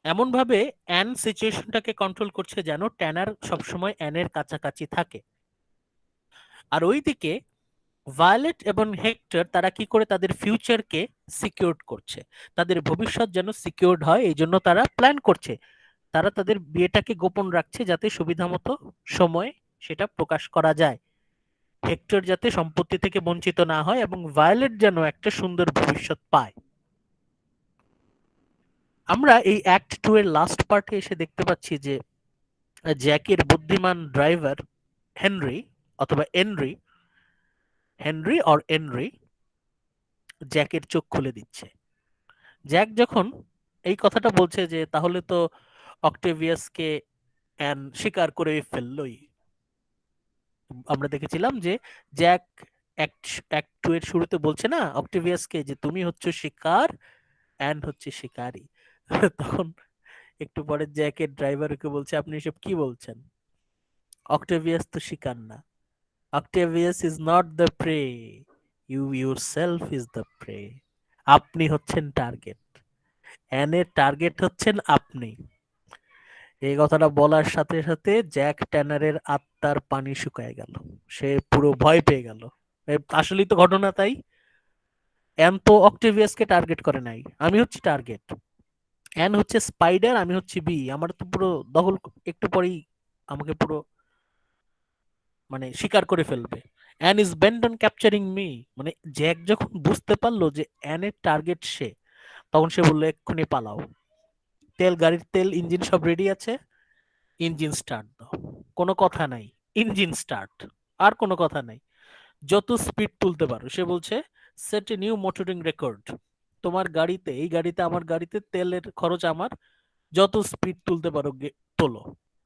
S1: এমন ভাবে অ্যান সিচুয়েশনটাকে কন্ট্রোল করছে যেন ট্যানার সবসময় অ্যানের কাছাকাছি থাকে। আর ওইদিকে ভায়োলেট এবং হেক্টর তারা কি করে তাদের ফিউচারকে সিকিউর করছে, তাদের ভবিষ্যৎ যেন সিকিউরড হয়, এই জন্য তারা প্ল্যান করছে, তারা তাদের বিয়েটাকে গোপন রাখছে যাতে সুবিধা মতো সময় সেটা প্রকাশ করা যায়, হেক্টর যাতে সম্পত্তি থেকে বঞ্চিত না হয় এবং ভায়োলেট যেন একটা সুন্দর ভবিষ্যৎ পায়। আমরা এই অ্যাক্ট 2 এর লাস্ট পার্টে এসে দেখতে পাচ্ছি যে জ্যাকের বুদ্ধিমান ড্রাইভার হেনরি অথবা হেনরি জ্যাকের চোখ খুলে দিচ্ছে। জ্যাক যখন এই কথাটা বলছে যে তাহলে তো অক্টেভিয়াসকে অ্যান স্বীকার করে ফেললই। আমরা দেখেছিলাম যে জ্যাক অ্যাক্ট 2 এর শুরুতে বলছে না অক্টেভিয়াসকে যে তুমি হচ্ছে শিকার, অ্যান হচ্ছে শিকারী। তখন একটু পরে জ্যাকের ড্রাইভার ওকে বলছে আপনি এসব কি বলছেন, অক্টেভিয়াস তো শিকার না, Octavius is not the prey, you yourself is the prey, আপনি হচ্ছেন টার্গেট, অ্যানের টার্গেট হচ্ছেন আপনি। এই কথাটা বলার সাথে সাথে জ্যাক ট্যানারের আত্মার পানি শুকায় গেল, সে পুরো ভয় পেয়ে গেল। আসলেই তো ঘটনা তাই, অ্যান তো অক্টেভিয়াসকে টার্গেট করে নাই, আমি হচ্ছি টার্গেট, অ্যান হচ্ছে স্পাইডার, আমি হচ্ছি বি, আমার তো পুরো দখল, একটু পরেই আমাকে পুরো মানে শিকার করে ফেলবে। An is bent on capturing me, মানে জ্যাক যখন বুঝতে পারলো যে অ্যানের টার্গেট সে, তখন সে বললো এক্ষুনি পালাও, গাড়ির তেল ইঞ্জিন সব রেডি আছে, ইঞ্জিন স্টার্ট দাও, কোনো কথা নাই, ইঞ্জিন স্টার্ট, আর কোনো কথা নাই, যত স্পিড তুলতে পারো। সে বলছে set a new motoring record, তোমার গাড়িতে, এই গাড়িতে, আমার গাড়িতে তেলের খরচ আমার, যত স্পিড তুলতে পারো তোলো,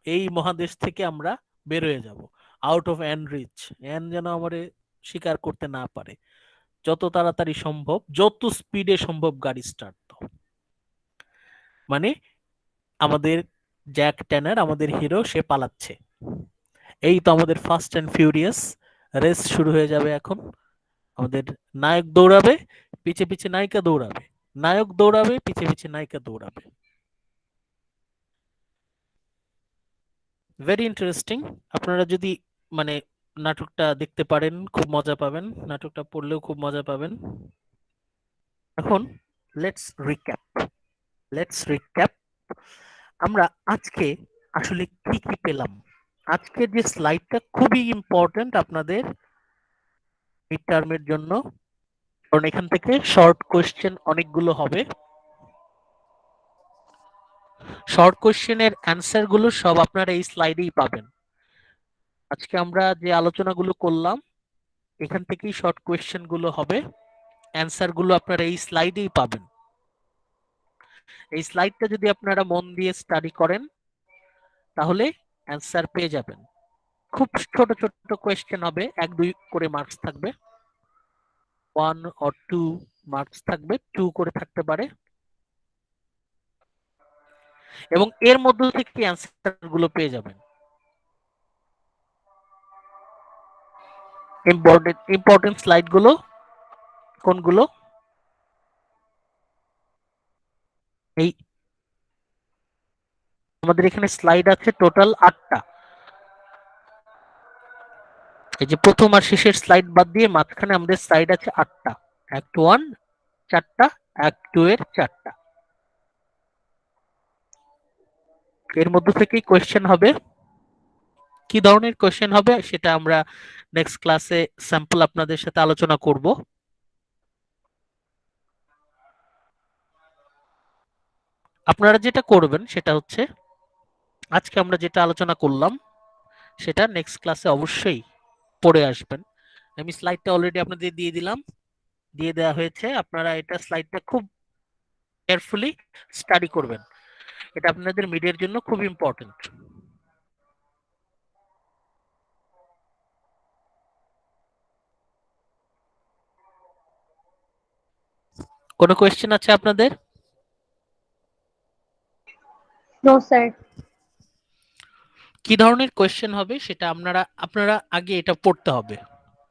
S1: এই মহাদেশ থেকে আমরা বের হয়ে যাব, আউট অফ অ্যান রিচ, অ্যান যেন আমারে শিকার করতে না পারে, যত তাড়াতাড়ি সম্ভব, যত স্পিডে সম্ভব গাড়ি স্টার্ট দাও। মানে আমাদের জ্যাক ট্যানার, আমাদের হিরো, সে পালাচ্ছে। এই তো আমাদের ফাস্ট অ্যান্ড ফিউরিয়াস রেস শুরু হয়ে যাবে এখন। আমাদের নায়ক দৌড়াবে, পিছে পিছে নায়িকা দৌড়াবে, নায়ক দৌড়াবে, পিছে পিছে নায়িকা দৌড়াবে। Very interesting. আপনারা যদি মানে নাটকটা দেখতে পারেন খুব মজা পাবেন, নাটকটা পড়লেও খুব মজা পাবেন। এখন লেটস রিক্যাপ আমরা আজকে আসলে কি কি পেলাম। আজকের যে স্লাইডটা খুবই ইম্পর্টেন্ট আপনাদের মিড টার্মের জন্য, কারণ এখান থেকে শর্ট কোয়েশ্চেন অনেকগুলো হবে। শর্ট কোয়েশ্চেনের অ্যান্সার গুলো সব আপনারা এই স্লাইডেই পাবেন। আজকে আমরা যে আলোচনাগুলো করলাম এখান থেকেই শর্ট কোয়েশ্চেন গুলো হবে, অ্যান্সার গুলো আপনারা এই স্লাইডেই পাবেন। এই স্লাইডটা যদি আপনারা মন দিয়ে স্টাডি করেন তাহলে অ্যান্সার পেয়ে যাবেন। খুব ছোট ছোট কোয়েশ্চেন হবে, 1-2 করে মার্কস থাকবে, 1 or 2 মার্কস থাকবে, 2 করে থাকতে পারে, এবং এর মধ্যে থেকে অ্যান্সার গুলো পেয়ে যাবেন। ইম্পর্টেন্ট স্লাইড গুলো কোনগুলো, এই আমাদের এখানে স্লাইড আছে টোটাল 8টা। এই যে প্রথম আর শেষের স্লাইড বাদ দিয়ে মাঝখানে আমাদের স্লাইড আছে 8টা। অ্যাক্ট 1 4টা, অ্যাক্ট 2 এর 4টা। এর মধ্যে থেকেই কোয়েশ্চেন হবে। কি ধরনের কোয়েশ্চেন হবে সেটা আমরা নেক্সট ক্লাসে স্যাম্পল আপনাদের সাথে আলোচনা করব। আপনারা যেটা করবেন সেটা হচ্ছে আজকে আমরা যেটা আলোচনা করলাম সেটা নেক্সট ক্লাসে অবশ্যই পড়ে আসবেন। আমি স্লাইডটা অলরেডি আপনাদের দিয়ে দেওয়া হয়েছে, আপনারা এটা স্লাইডটা খুব কেয়ারফুলি স্টাডি করবেন, এটা আপনাদের মিডিয়ার জন্য খুব ইম্পর্টেন্ট। কোনো কোয়েশ্চেন আছে আপনাদের?
S8: No sir.
S1: কি ধরনের কোয়েশ্চেন হবে সেটা আপনারা আগে এটা পড়তে হবে।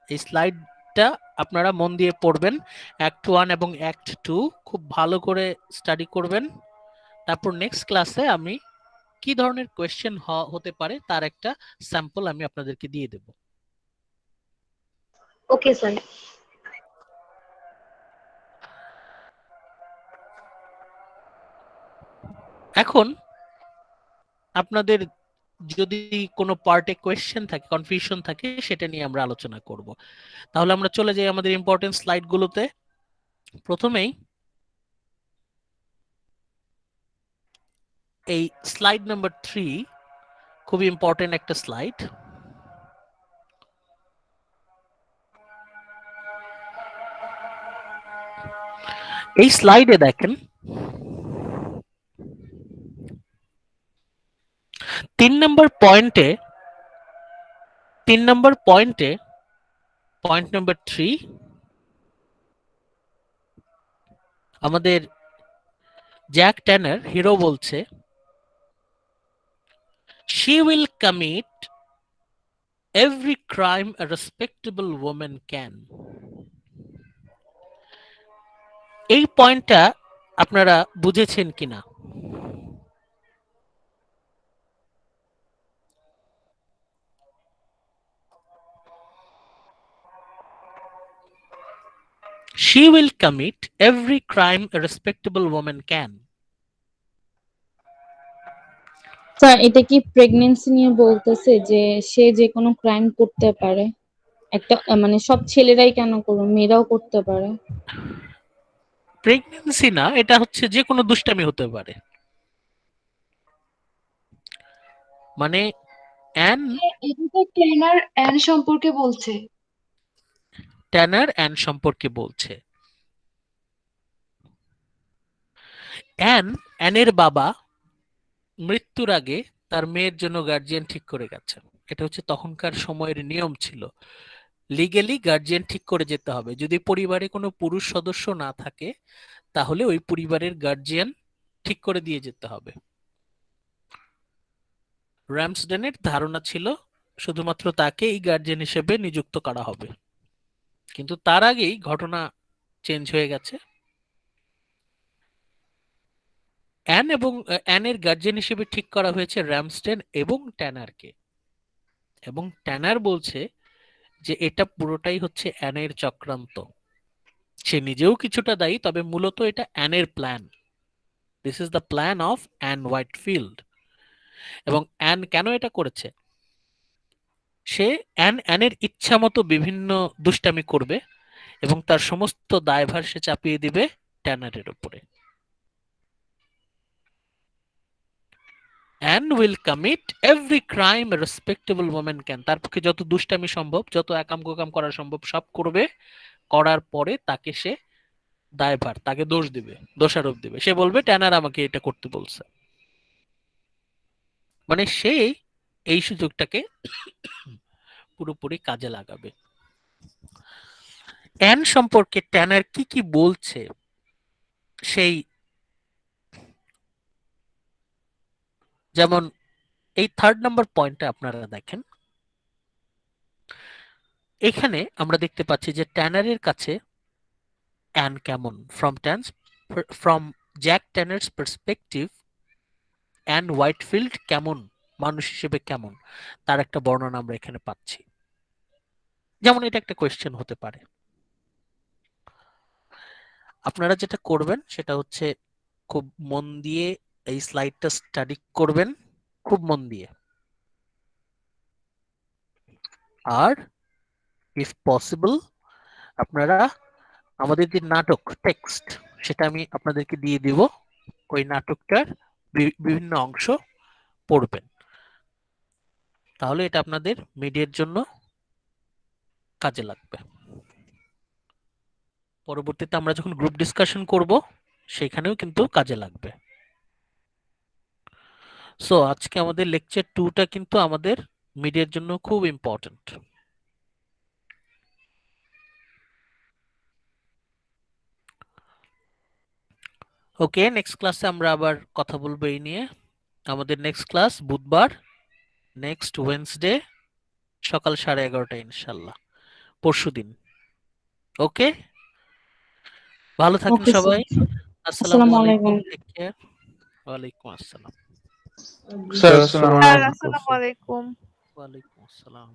S1: এই স্লাইডটা আপনারা মন দিয়ে পড়বেন, অ্যাক্ট 1 এবং অ্যাক্ট 2 খুব ভালো করে স্টাডি করবেন। তারপর নেক্সট ক্লাসে আমি কি ধরনের কোয়েশ্চেন হতে পারে তার একটা স্যাম্পল আমি আপনাদেরকে দিয়ে দেব।
S8: Okay sir.
S1: এখন আপনাদের যদি কোনো পার্টে কোয়েশ্চেন থাকে, কনফিউশন থাকে, সেটা নিয়ে আমরা আলোচনা করব। তাহলে আমরা চলে যাই আমাদের ইম্পর্টেন্ট স্লাইডগুলোতে। প্রথমেই এই স্লাইড নাম্বার 3 খুবই ইম্পর্টেন্ট একটা স্লাইড। এই স্লাইডে দেখেন 3 নম্বর পয়েন্টে পয়েন্ট নাম্বার 3 আমাদের জ্যাক ট্যানার হিরো বলছে she will commit every crime a respectable woman can। এই পয়েন্টটা আপনারা বুঝেছেন কিনা? She will commit every crime a respectable woman can।
S4: Sir এটা কি প্রেগন্যান্সি নিয়ে বলতেছে যে সে যে কোনো ক্রাইম করতে পারে? একটা মানে সব ছেলেরাই কেন করবে, মেয়েরাও করতে পারে।
S1: প্রেগন্যান্সি না, এটা হচ্ছে যে কোনো দুষ্টামি হতে পারে। মানে অ্যান
S11: এটা তো ট্রেনার অ্যান সম্পর্কে বলছে।
S1: ট্যানার অ্যান সম্পর্কে বলছে। অ্যানের বাবা মৃত্যুর আগে তার মেয়ের জন্য গার্জিয়ান ঠিক করে গেছেন। এটা হচ্ছে তখনকার সময়ের নিয়ম ছিল। লিগ্যালি গার্জিয়ান ঠিক করে যেতে হবে। যদি পরিবারে কোনো পুরুষ সদস্য না থাকে তাহলে ওই পরিবারের গার্জিয়ান ঠিক করে দিয়ে যেতে হবে। র্যামসডেনের ধারণা ছিল শুধুমাত্র তাকে এই গার্জিয়ান হিসেবে নিযুক্ত করা হবে, কিন্তু তার আগেই ঘটনা চেঞ্জ হয়ে গেছে। অ্যানের গার্জিয়ান হিসেবে ঠিক করা হয়েছে র্যামসডেন এবং ট্যানারকে। এবং ট্যানার বলছে যে এটা পুরোটাই হচ্ছে অ্যানের চক্রান্ত। সে নিজেও কিছুটা দায়ী, তবে মূলত এটা অ্যানের plan. This is the plan of Ann Whitefield. এবং অ্যান কেন এটা করেছে? সে অ্যানের ইচ্ছা মতো বিভিন্ন দুষ্টামি করবে এবং তার সমস্ত দায়ভার সে চাপিয়ে দিবে ট্যানারের উপরে। An will commit every crime A respectable woman can. তার পক্ষে যত দুষ্টামি সম্ভব, যত একাম গোকাম করা সম্ভব সব করবে। করার পরে তাকে সে দায়ভার, তাকে দোষ দিবে, দোষারোপ দিবে। সে বলবে ট্যানার আমাকে এটা করতে বলছে। মানে সে এই সুযোগটাকে পুরোপুরি কাজে লাগাবে। অ্যান সম্পর্কে ট্যানার কি কি বলছে সেই, যেমন এই 3rd নাম্বার পয়েন্টটা আপনারা দেখেন। এখানে আমরা দেখতে পাচ্ছি যে ট্যানারের কাছে অ্যান কেমন। From Jack Tanner's perspective Ann Whitefield কেমন, মানুষ হিসেবে কেমন, তার একটা বর্ণনা আমরা এখানে পাচ্ছি। যেমন এটা একটা কোয়েশ্চেন হতে পারে। আপনারা যেটা করবেন সেটা হচ্ছে খুব মন দিয়ে এই স্লাইডটা স্টাডি করবেন, খুব মন দিয়ে। আর ইফ পসিবল আপনারা আমাদের যে নাটক টেক্সট, সেটা আমি আপনাদেরকে দিয়ে দিব, ওই নাটকটার বিভিন্ন অংশ পড়বেন। তাহলে এটা আপনাদের মিডিয়ার জন্য কাজে লাগবে। পরবর্তীতে আমরা যখন গ্রুপ ডিসকাশন করব সেখানেও কিন্তু কাজে লাগবে। সো আজকে আমাদের লেকচার 2টা কিন্তু আমাদের মিডিয়ার জন্য খুব ইম্পর্টেন্ট। ওকে, নেক্সট ক্লাসে আমরা আবার কথা বলবো এই নিয়ে। আমাদের নেক্সট ক্লাস বুধবার, নেক্সট ওয়েডনেসডে সকাল 11:30 ইনশাল্লাহ, পরশুদিন। ওকে, ভালো থাকেন
S4: ওকে
S1: সবাই।
S4: স্যার,
S1: আসসালামু
S4: আসসালামু
S1: আলাইকুম,
S4: আলাইকুম।
S1: Take care. ওয়ালাইকুম আসসালাম।
S3: স্যার
S10: আসসালামু
S6: স্যার
S10: আলাইকুম।
S6: আসসালামু আলাইকুম।
S1: ওয়ালাইকুম আসসালাম।